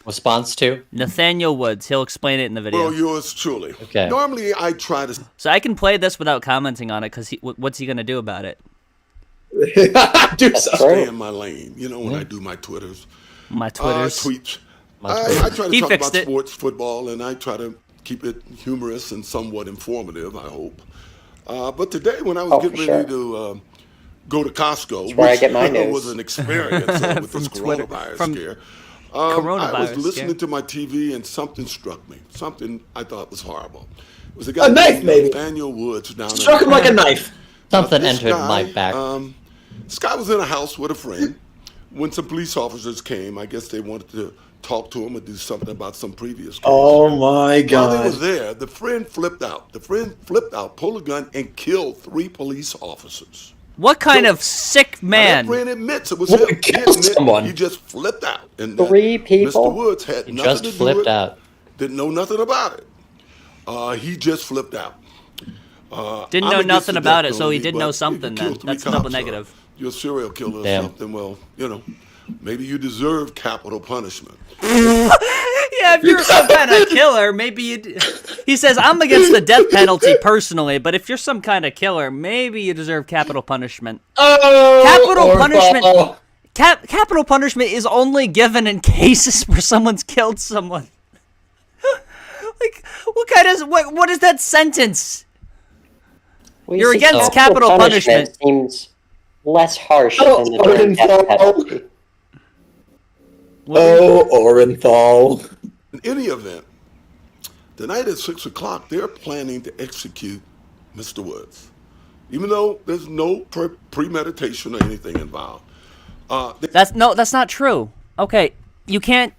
response to? Nathaniel Woods. He'll explain it in the video. Well, yours truly. Okay. Normally, I try to... So I can play this without commenting on it, because what's he going to do about it? Stay in my lane. You know, when I do my Twitters. My Twitters. Tweets. I try to talk about it. sports, football, and I try to keep it humorous and somewhat informative, I hope. But today, when I was getting ready to go to Costco, which was an experience with this coronavirus scare, I was listening to my TV and something struck me. Something I thought was horrible. was a guy knife, maybe. Nathaniel Woods down Struck him like a knife. Something entered my back. This guy was in a house with a friend. When some police officers came, I guess they wanted to talk to him and do something about some previous case. Oh my God! While they was there, the friend flipped out. The friend flipped out, pulled a gun, and killed 3 police officers. What kind of sick man? That friend admits it was him. He admits someone. He just flipped out. And 3 people? Mr. Woods had He nothing just to do flipped with it. out. Didn't know nothing about it. He just flipped out. Didn't know nothing about it, so he did know something then. That's a double cops, negative. You're a serial killer Damn. or something. Well, maybe you deserve capital punishment. Yeah, if you're some kind of killer, maybe you... He says, I'm against the death penalty personally, but if you're some kind of killer, maybe you deserve capital punishment. Capital punishment... Capital punishment is only given in cases where someone's killed someone. Like, what is that sentence? Well, You're against capital punishment. Seems less harsh than the death penalty. Orenthal. In any event, tonight at 6 o'clock, they're planning to execute Mr. Woods, even though there's no premeditation or anything involved. That's not true. Okay, you can't.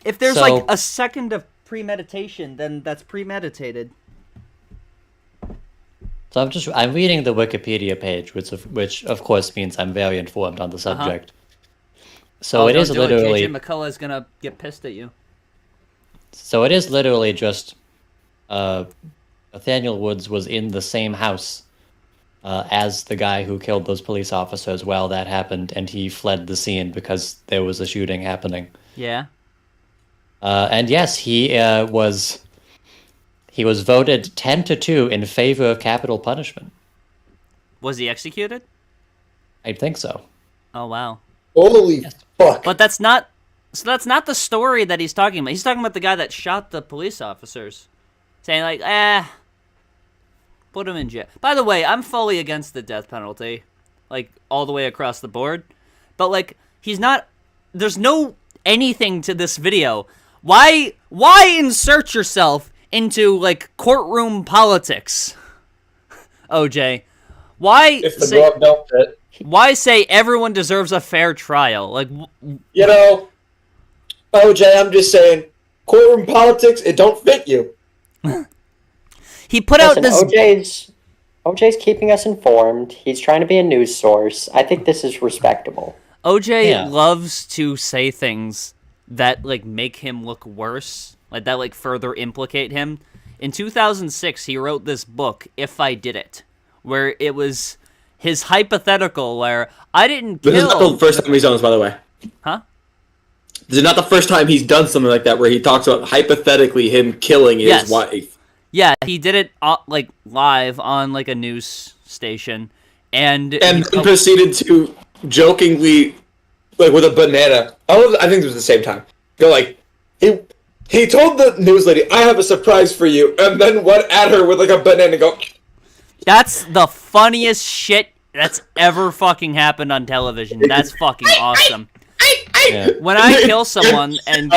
If there's like a second of premeditation, then that's premeditated. So I'm reading the Wikipedia page, which of course means I'm very informed on the subject. So it is literally. JJ McCullough's gonna get pissed at you. So it is literally just Nathaniel Woods was in the same house as the guy who killed those police officers while that happened, and he fled the scene because there was a shooting happening. Yeah. And yes, he was voted 10-2 in favor of capital punishment. Was he executed? I think so. Oh wow. Holy fuck! But that's not the story that he's talking about. He's talking about the guy that shot the police officers, saying like, put him in jail. By the way, I'm fully against the death penalty, like all the way across the board. But like, he's not. There's no anything to this video. Why insert yourself into like courtroom politics, OJ? Why? If the glove don't fit. Why say everyone deserves a fair trial? Like, OJ, I'm just saying, courtroom politics, it don't fit you. He put out this. OJ's keeping us informed. He's trying to be a news source. I think this is respectable. OJ loves to say things that like make him look worse, like that like further implicate him. In 2006, he wrote this book, If I Did It, where it was his hypothetical where I didn't kill... This is not the first time he's done this, by the way. Huh? This is not the first time he's done something like that where he talks about hypothetically him killing his wife. Yeah, he did it like live on like a news station, and then proceeded to jokingly, like with a banana. I think it was the same time. Go like he told the news lady, "I have a surprise for you," and then went at her with like a banana. And go. That's the funniest shit that's ever fucking happened on television. That's fucking awesome. When I kill someone and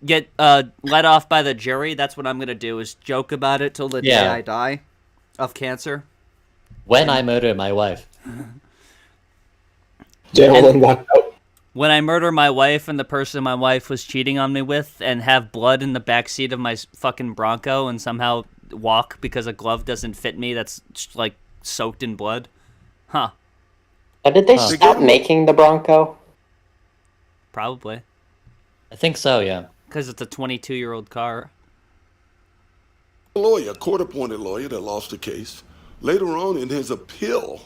get let off by the jury, that's what I'm gonna do, is joke about it till the day I die of cancer. When I murder my wife. When I murder my wife and the person my wife was cheating on me with and have blood in the backseat of my fucking Bronco and somehow walk because a glove doesn't fit me that's like soaked in blood. Huh. Did they stop making the Bronco? Probably. I think so, yeah. Because it's a 22-year-old car. A court-appointed lawyer that lost the case. Later on in his appeal,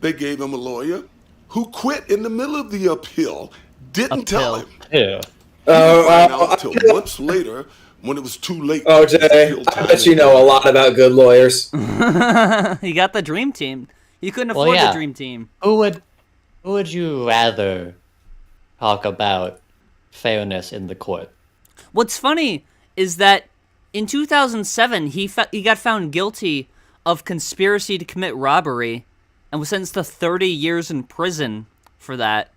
they gave him a lawyer who quit in the middle of the appeal, didn't tell him. Yeah. Until months later, when it was too late. OJ, I bet you know a lot about good lawyers. You got the dream team. You couldn't afford the dream team. Who would you rather talk about fairness in the court? What's funny is that in 2007, he got found guilty of conspiracy to commit robbery and was sentenced to 30 years in prison for that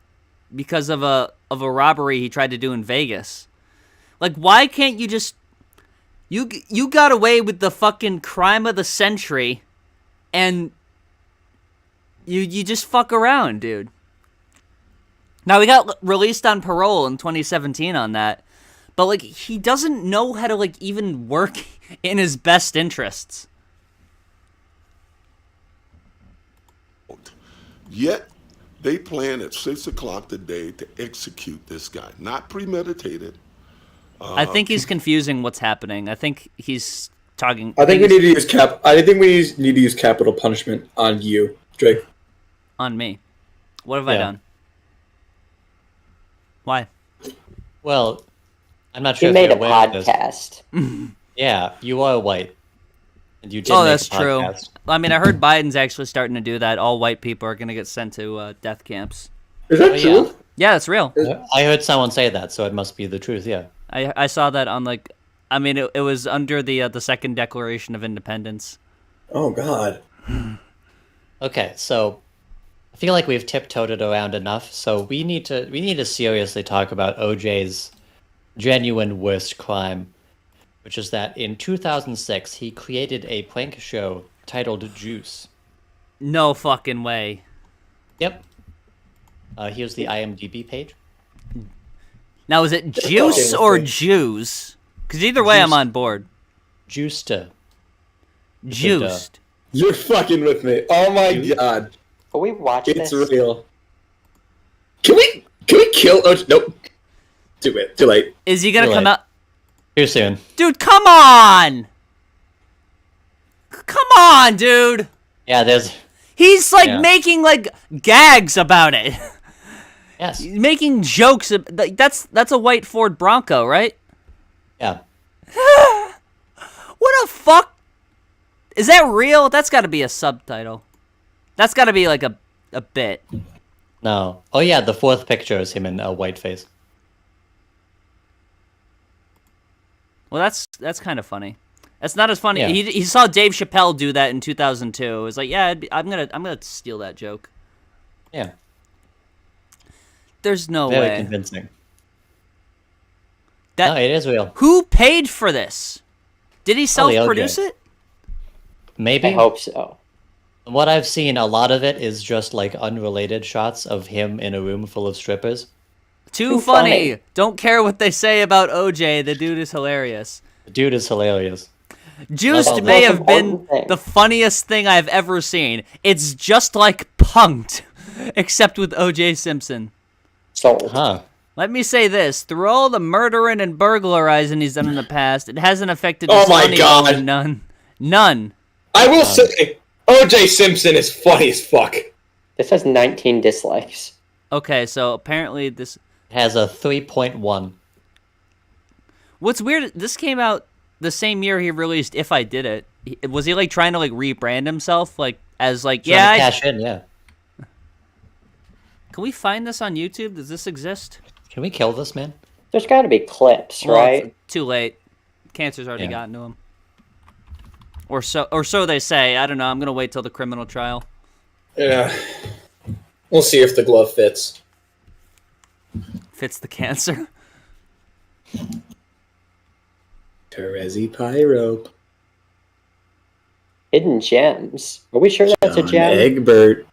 because of a robbery he tried to do in Vegas. Like, why can't you You got away with the fucking crime of the century, and you just fuck around, dude. Now, he got released on parole in 2017 on that, but, like, he doesn't know how to, like, even work in his best interests. Yet, they plan at 6 o'clock today to execute this guy. Not premeditated. I think he's confusing what's happening. I think he's talking... I think we need to use capital punishment on you, Drake. On me. What have I done? Why? Well, I'm not sure He if made you're a aware of this. podcast. Yeah, you are white. And you did Oh, make that's a true. podcast. I mean, I heard Biden's actually starting to do that. All white people are going to get sent to death camps. Is that true? Yeah, that's real. I heard someone say that, so it must be the truth, yeah. I saw that on, like... I mean, it was under the Second Declaration of Independence. Oh, God. Okay, so... I feel like we've tiptoed it around enough, so we need to seriously talk about OJ's genuine worst crime, which is that in 2006 he created a prank show titled Juice. No fucking way. Yep. Here's the IMDb page. Now, is it Juice or Jews? Because either way, I'm on board. Juiced. Juiced. You're fucking with me. Oh my God. Will we watch It's this? real. Can we kill OJ? Nope. Too late. Is he gonna come out? Too soon. Dude, come on! Come on, dude! Yeah, there's... He's, like, making, like, gags about it. Yes. He's making jokes. That's a white Ford Bronco, right? Yeah. What the fuck? Is that real? That's gotta be a subtitle. That's gotta be, like, a bit. No. Oh, yeah, the fourth picture is him in a white face. Well, that's kind of funny. That's not as funny. Yeah. He saw Dave Chappelle do that in 2002. It was like, yeah, I'm gonna steal that joke. Yeah. There's no Very way. convincing. That, no, it is real. Who paid for this? Did he Probably self-produce OJ. it? I Maybe. hope so. What I've seen, a lot of it is just like unrelated shots of him in a room full of strippers. Too funny. Don't care what they say about OJ. The dude is hilarious. The dude is hilarious. Juiced may have been the funniest thing I've ever seen. It's just like Punked, except with OJ Simpson. Sold. Huh. Let me say this. Through all the murdering and burglarizing he's done in the past, it hasn't affected Oh his my funny God. bone none. None. I will say, OJ Simpson is funny as fuck. This has 19 dislikes. Okay, so apparently this... Has a 3.1. What's weird, this came out the same year he released If I Did It. Was he, like, trying to, like, rebrand himself? Like, as, like, Trying to cash in, yeah. Can we find this on YouTube? Does this exist? Can we kill this man? There's got to be clips, Well, right? it's too late. Cancer's already Yeah. gotten to him. Or so they say. I don't know. I'm going to wait till the criminal trial. Yeah. We'll see if the glove fits. Fits the cancer. Terezi Pyrope. Hidden gems. Are we sure that's a John gem? Egbert. It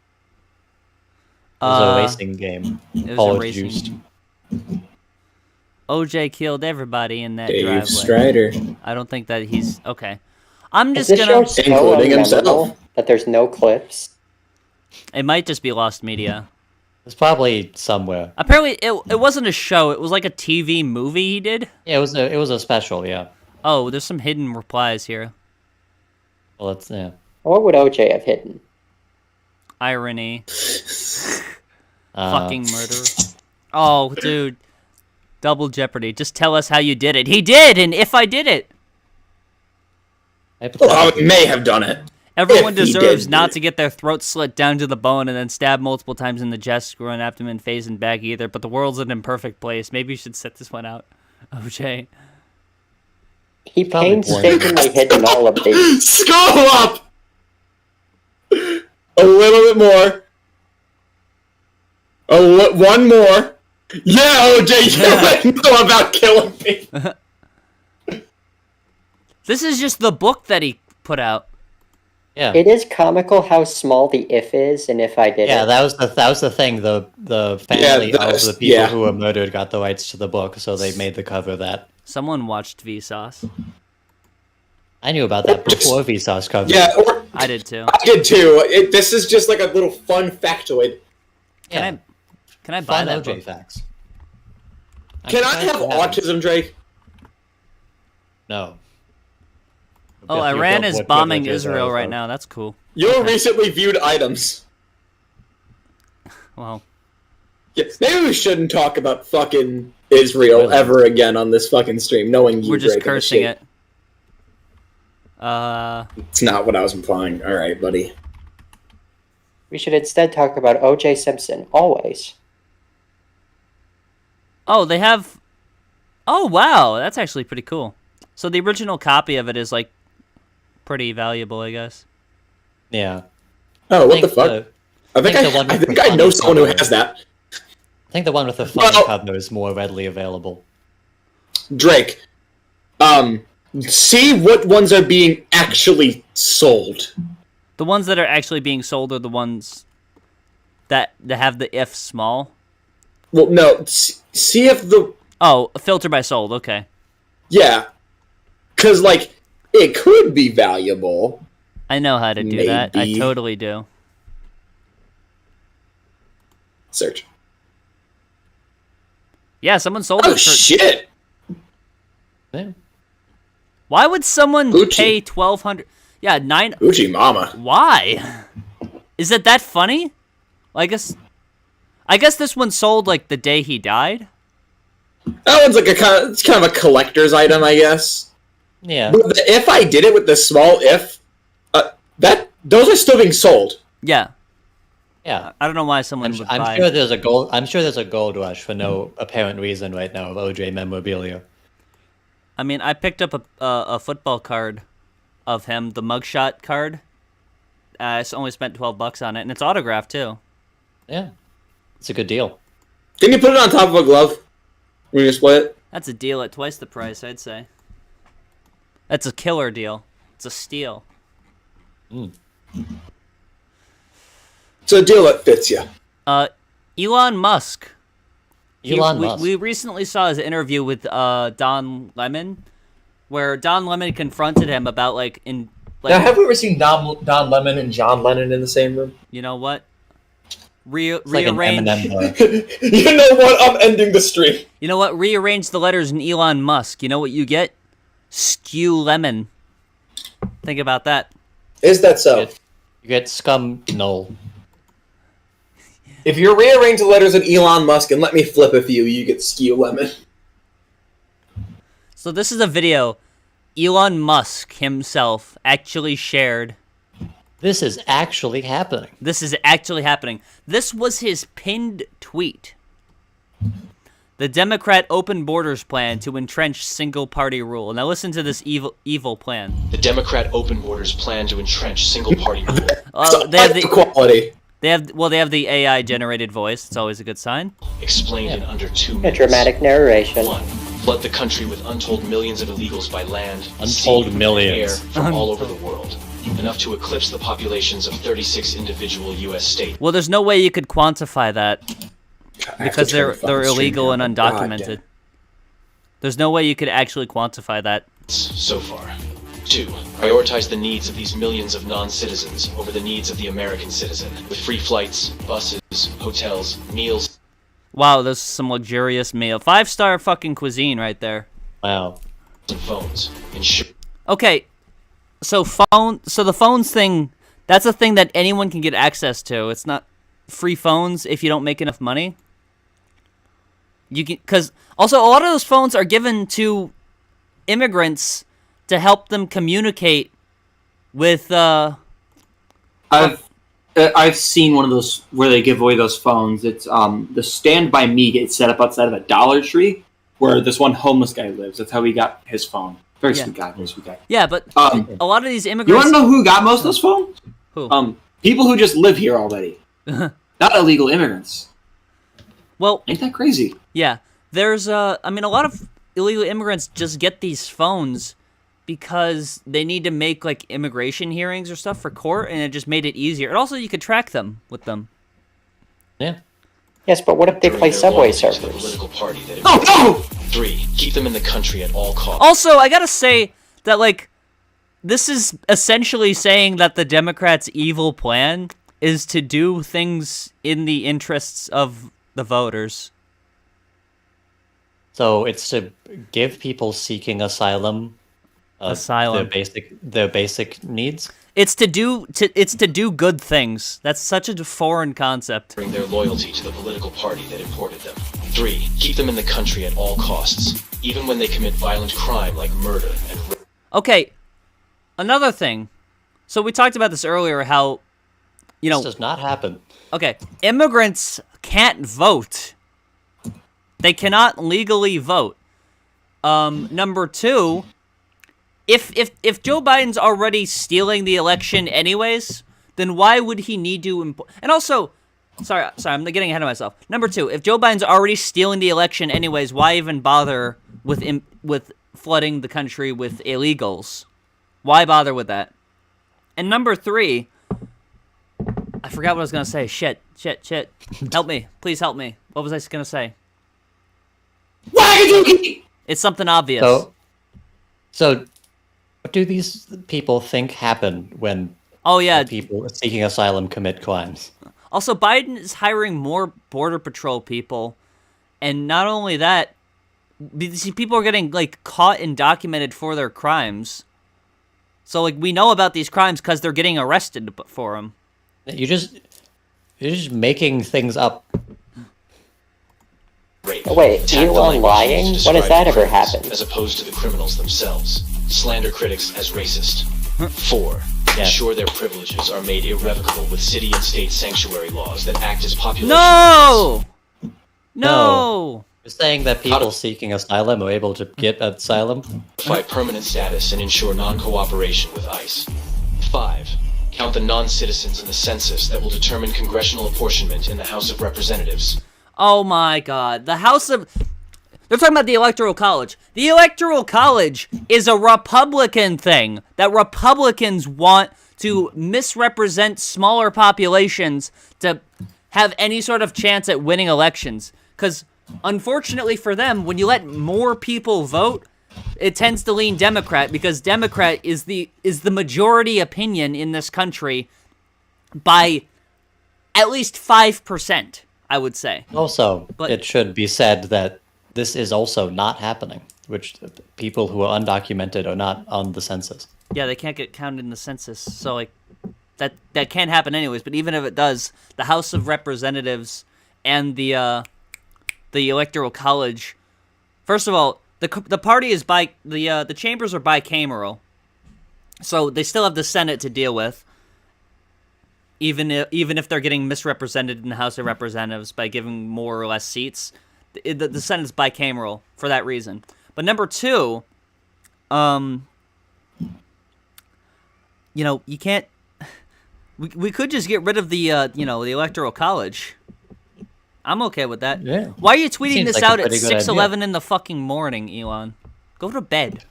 was a racing game. It was called a racing Juiced. game. OJ killed everybody in that Dave driveway. Strider. I don't think that he's... Okay. I'm Is just this gonna... show so Including unmemorable himself. that there's no clips? It might just be lost media. It's probably somewhere. Apparently, it wasn't a show. It was like a TV movie he did. Yeah, it was a special, yeah. Oh, there's some hidden replies here. Well, it's, yeah. What would OJ have hidden? Irony. Fucking murder. Oh, dude. Double Jeopardy. Just tell us how you did it. He did, and If I Did It. Well, I may have done it. Everyone If he deserves did not do to get their throat slit down to the bone and then stabbed multiple times in the chest, groin, abdomen, face, and back either, but the world's an imperfect place. Maybe you should set this one out. OJ. He painstakingly hidden all of these. Scroll up! A little bit more. One more. Yeah, OJ, you know about killing people. This is just the book that he put out. Yeah. It is comical how small the if is, and if I did Yeah, it. that was the thing. The family of the people who were murdered got the rights to the book, so they made the cover that. Someone watched Vsauce. I knew about that before Vsauce covered. Yeah, I did too. I did too. This is just like a little fun factoid. Can I buy Fun that OJ book? facts. Can I have autism, Drake? No. Oh, If you Iran built is what bombing privileges Israel are, right so- now. That's cool. Your recently viewed items. Well, Yes, maybe we shouldn't talk about fucking Israel ever again on this fucking stream, knowing you. we're just Drake, and the cursing shit. it. It's not what I was implying. All right, buddy. We should instead talk about O.J. Simpson, always. Oh, they have... Oh, wow. That's actually pretty cool. So the original copy of it is, like, pretty valuable, I guess. Yeah. Oh, what the fuck? I think I know someone who has that. I think the one with the funny cover is more readily available. Drake, see what ones are being actually sold. The ones that are actually being sold are the ones that have the if small. Well, no. See if the... Oh, filter by sold. Okay. Yeah. Because, like, it could be valuable. I know how to do that. I Maybe. totally do. Search. Yeah, someone sold Oh, it for... shit! Why would someone Gucci. pay $1,200? Yeah, Gucci mama. Why? Is it that funny? Well, I guess this one sold like the day he died. That one's like it's kind of a collector's item, I guess. Yeah. But if I did it with the small if, those are still being sold. Yeah. Yeah. I don't know why someone would buy. I'm sure there's a gold rush for no apparent reason right now of OJ memorabilia. I mean, I picked up a football card of him, the mugshot card. I only spent $12 on it, and it's autographed too. Yeah. It's a good deal. Can you put it on top of a glove when you split it? That's a deal at twice the price, I'd say. That's a killer deal. It's a steal. It's a deal that fits you. Elon Musk. Elon Musk. We recently saw his interview with Don Lemon, where Don Lemon confronted him about Now, have we ever seen Don Lemon and John Lennon in the same room? You know what? like an Rearrange. You know what? I'm ending the stream. You know what? Rearrange the letters in Elon Musk. You know what you get? Skew Lemon. Think about that. Is that so? You get scum null. If you rearrange the letters in Elon Musk and let me flip a few, you get Skew Lemon. So this is a video Elon Musk himself actually shared. This is actually happening. This is actually happening. This was his pinned tweet. The Democrat open borders plan to entrench single-party rule. Now listen to this evil plan. The Democrat open borders plan to entrench single-party rule. They have the quality. They have the AI generated voice. It's always a good sign. Explained in under 2 A minutes. dramatic narration. 1. Flood the country with untold millions of illegals by land, Untold sea, millions. and air from all over the world. Enough to eclipse the populations of 36 individual U.S. states. Well, there's no way you could quantify that because turn they're the fucking illegal stream and on. God undocumented. damn. There's no way you could actually quantify that. So far. 2. Prioritize the needs of these millions of non-citizens over the needs of the American citizen, with free flights, buses, hotels, meals. Wow, there's some luxurious meal. 5-star fucking cuisine right there. Wow. And phones. Ensure. Okay, so the phones thing, that's a thing that anyone can get access to. It's not free phones if you don't make enough money. You can, because also a lot of those phones are given to immigrants to help them communicate with. I've seen one of those where they give away those phones. It's the Stand By Me gets set up outside of a Dollar Tree where this one homeless guy lives. That's how he got his phone. Very sweet guy. Very sweet guy. Yeah, but a lot of these immigrants. You want to know who got most of those phones? Who? People who just live here already, not illegal immigrants. Well, ain't that crazy? Yeah, there's I mean, a lot of illegal immigrants just get these phones because they need to make like immigration hearings or stuff for court, and it just made it easier. And also, you could track them with them. Yeah. Yes, but what if they play Subway servers? Oh no! 3. Keep them in the country at all costs. Also, I gotta say that, like, this is essentially saying that the Democrats' evil plan is to do things in the interests of the voters. So it's to give people seeking asylum their basic needs. It's to do good things. That's such a foreign concept. Bring their loyalty to the political party that imported them. 3. Keep them in the country at all costs, even when they commit violent crime like murder and rape. Okay, another thing. So we talked about this earlier, how, you know... This does not happen. Okay, immigrants can't vote. They cannot legally vote. Number 2... If Joe Biden's already stealing the election anyways, then why would he need to... And also, sorry, I'm getting ahead of myself. Number 2, if Joe Biden's already stealing the election anyways, why even bother with flooding the country with illegals? Why bother with that? And number 3, I forgot what I was going to say. Shit. Help me. Please help me. What was I going to say? It's something obvious. So what do these people think happen when people seeking asylum commit crimes? Also, Biden is hiring more Border Patrol people, and not only that, these people are getting like caught and documented for their crimes. So like we know about these crimes because they're getting arrested for them. You're just making things up. Wait, you are lying? When has that ever happened? As opposed to the criminals themselves. Slander critics as racist. 4. Ensure their privileges are made irrevocable with city and state sanctuary laws that act as population. No! You're saying that people seeking asylum are able to get asylum? Fight permanent status and ensure non-cooperation with ICE. 5. Count the non-citizens in the census that will determine congressional apportionment in the House of Representatives. Oh my god. The House of... They're talking about the Electoral College. The Electoral College is a Republican thing that Republicans want to misrepresent smaller populations to have any sort of chance at winning elections. Because, unfortunately for them, when you let more people vote, it tends to lean Democrat, because Democrat is the majority opinion in this country by at least 5%, I would say. Also, it should be said that this is also not happening, which people who are undocumented are not on the census. Yeah, they can't get counted in the census, so like that can't happen anyways. But even if it does, the House of Representatives and the Electoral College, first of all, the party is the chambers are bicameral, so they still have the Senate to deal with. Even if they're getting misrepresented in the House of Representatives by giving more or less seats. The Senate is bicameral for that reason. But number 2, you can't... We could just get rid of the Electoral College. I'm okay with that. Yeah. Why are you tweeting this out at 6:11 in the fucking morning, Elon? Go to bed.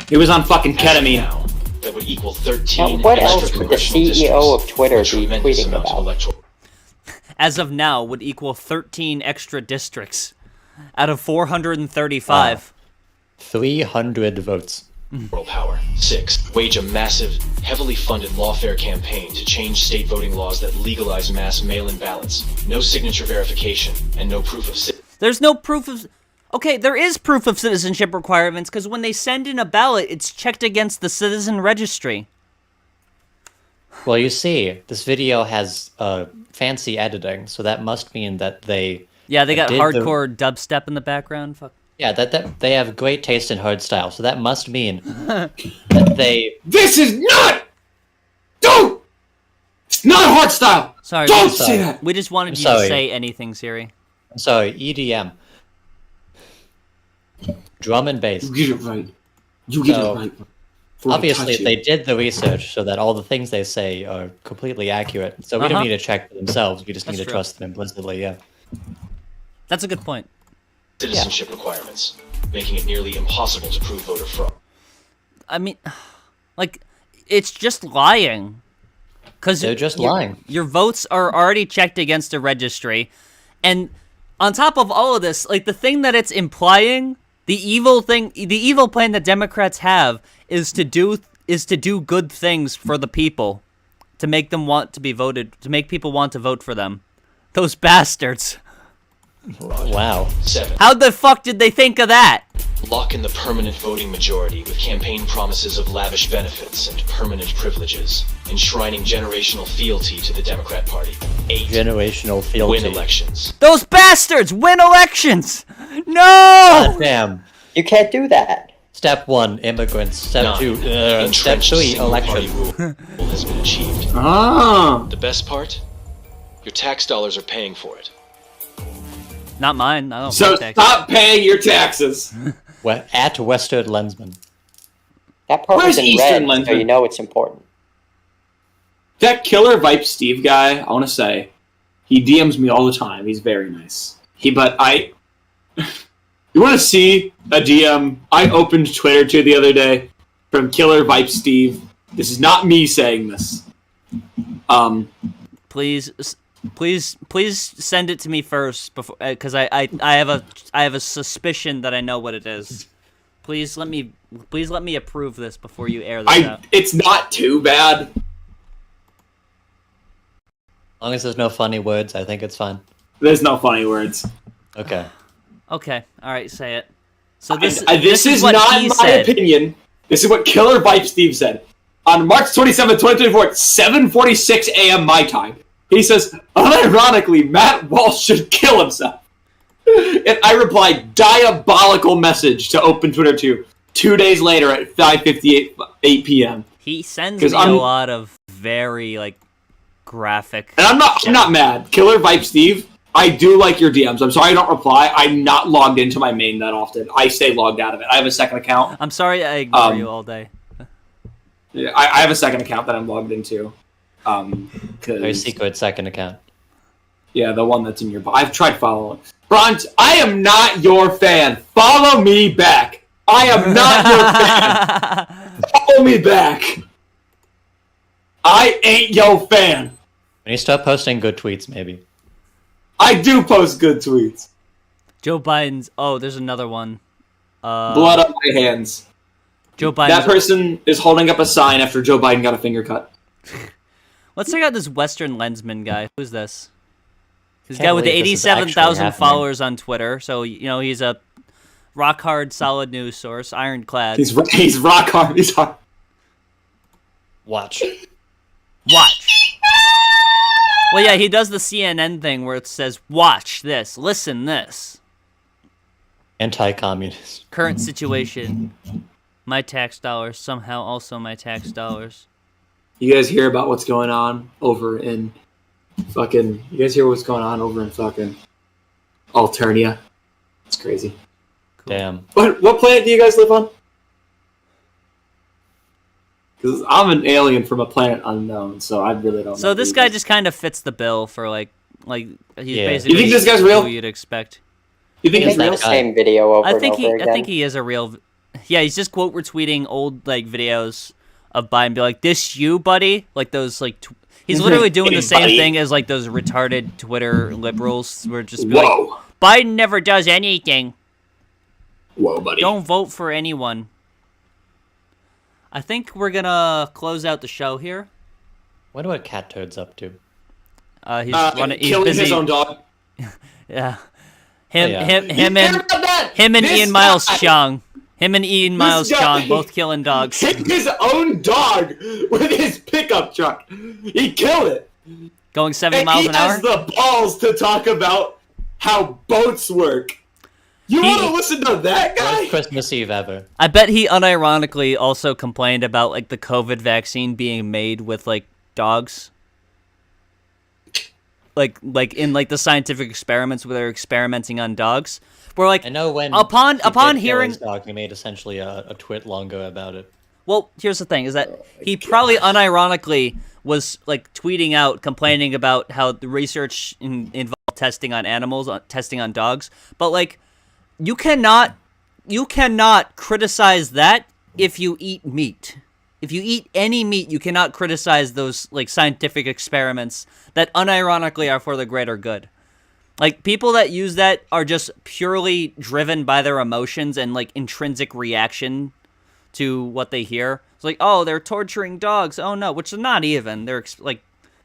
It was on fucking ketamine. That would equal 13. Now, what else would the CEO of Twitter be tweeting about? As of now, would equal 13 extra districts out of 435. 300 votes. World power. 6. Wage a massive, heavily funded lawfare campaign to change state voting laws that legalize mass mail-in ballots. No signature verification and no proof of... There's no proof of... Okay, there is proof of citizenship requirements, because when they send in a ballot, it's checked against the citizen registry. Well, you see, this video has fancy editing, so that must mean that they... Yeah, they got hardcore dubstep in the background. Fuck. Yeah, that they have great taste in hard style, so that must mean that they... This is not... Don't! It's not hard style! Sorry, don't say that! We just wanted you to say anything, Siri. I'm sorry, EDM. Drum and bass. You get it right. You get it right. Obviously, they did the research so that all the things they say are completely accurate. So we don't need to check for themselves. We just need to trust them implicitly, yeah. That's a good point. Citizenship requirements, making it nearly impossible to prove voter fraud. I mean, like, it's just lying. Because they're just lying. Your votes are already checked against a registry, and on top of all of this, like the thing that it's implying, the evil plan that Democrats have is to do good things for the people, to make them want to be voted, to make people want to vote for them. Those bastards. Wow. 7. How the fuck did they think of that? Lock in the permanent voting majority with campaign promises of lavish benefits and permanent privileges, enshrining generational fealty to the Democrat Party. 8. Generational fealty. Win elections. Those bastards win elections! No! God damn. You can't do that. Step 1, immigrants. Step 2, step 3, election. Rule has been achieved. Ah. The best part? Your tax dollars are paying for it. Not mine. I don't So pay taxes. stop paying your taxes. At Western Lensman. That part Where's was in Eastern red, so Lensman? you know it's important. That Killer Vipe Steve guy, I want to say, he DMs me all the time. He's very nice. You want to see a DM I opened Twitter to the other day from Killer Vipe Steve? This is not me saying this. Please send it to me first before, because I have a suspicion that I know what it is. Please let me approve this before you air this out. It's not too bad. As long as there's no funny words, I think it's fine. There's no funny words. Okay. Okay, all right, say it. So this is what not he my said. opinion. This is what Killer Vipe Steve said. On March 27, 2024 at 7:46 a.m. my time, he says, unironically, Matt Walsh should kill himself. And I replied, diabolical message to open Twitter 2 days later at 5:58 p.m. He sends me a lot of very, like, graphic... And I'm not mad. Killer Vipe Steve, I do like your DMs. I'm sorry I don't reply. I'm not logged into my main that often. I stay logged out of it. I have a second account. I'm sorry I ignore you all day. Yeah, I have a second account that I'm logged into. Very secret second account. Yeah, the one that's in your... I've tried following. Bronze, I am not your fan. Follow me back. I am not your fan. Follow me back. I ain't your fan. When you start posting good tweets, maybe. I do post good tweets. Joe Biden's... Oh, there's another one. Blood on my hands. Joe Biden. That person is holding up a sign after Joe Biden got a finger cut. Let's check out this Western Lensman guy. Who's this? This guy with the 87,000 followers on Twitter. So, you know, he's a rock hard, solid news source, ironclad. He's rock hard. He's hard. Watch. Well, yeah, he does the CNN thing where it says, watch this, listen this. Anti-communist. Current situation. My tax dollars, somehow also my tax dollars. You guys hear about what's going on over in fucking... You guys hear what's going on over in fucking Alternia? It's crazy. Cool. Damn. What planet do you guys live on? Because I'm an alien from a planet unknown, so I really don't know. So this guy just kind of fits the bill for, like he's basically... You think this guy's real? Who you'd expect. You think he's real? The same video over and over again. I think he is a real... Yeah, he's just quote retweeting old, like, videos of Biden, be like, this you, buddy? Like, those, like... He's literally doing the same thing as, like, those retarded Twitter liberals who are just be like, Biden never does anything. Whoa, buddy. Don't vote for anyone. I think we're gonna close out the show here. Wonder what Cat Toad's up to. He's running. He's killing busy. his own dog. Yeah. You Him and This Ian Miles guy- Chong. Him and Ian Miles guy- Chong both killing dogs. Hit his own dog with his pickup truck. He killed it. Going 70 And miles he an hour? has the balls to talk about how boats work. You want to listen to that guy? Worst Christmas Eve ever. I bet he unironically also complained about, like, the COVID vaccine being made with, like, dogs. Like in, like, the scientific experiments where they're experimenting on dogs. Where, like, I know when upon he did kill hearing... his dog, he made essentially a twit longer about it. Well, here's the thing, is that he probably unironically was, like, tweeting out, complaining about how the research involved testing on animals, testing on dogs. But, like, you cannot criticize that if you eat meat. If you eat any meat, you cannot criticize those like scientific experiments that unironically are for the greater good. Like, people that use that are just purely driven by their emotions and like intrinsic reaction to what they hear. It's like, oh, they're torturing dogs. Oh no, which is not even. They're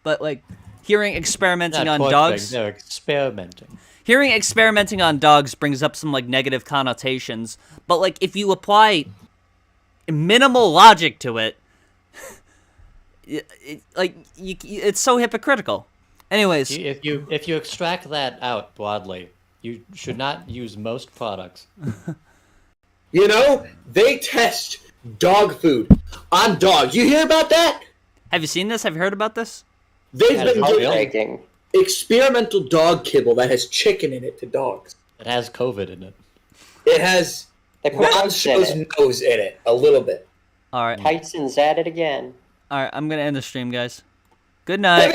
but like hearing experimenting on dogs. They're experimenting. Hearing experimenting on dogs brings up some like negative connotations. But like if you apply minimal logic to it, it's so hypocritical. Anyways, if you extract that out broadly, you should not use most products. You know, they test dog food on dogs. You hear about that? Have you seen this? Have you heard about this? They've been doing experimental dog kibble that has chicken in it to dogs. It has COVID in it. It has Ron Show's nose in it, a little bit. All right. Tyson's at it again. All right, I'm going to end the stream, guys. Good night.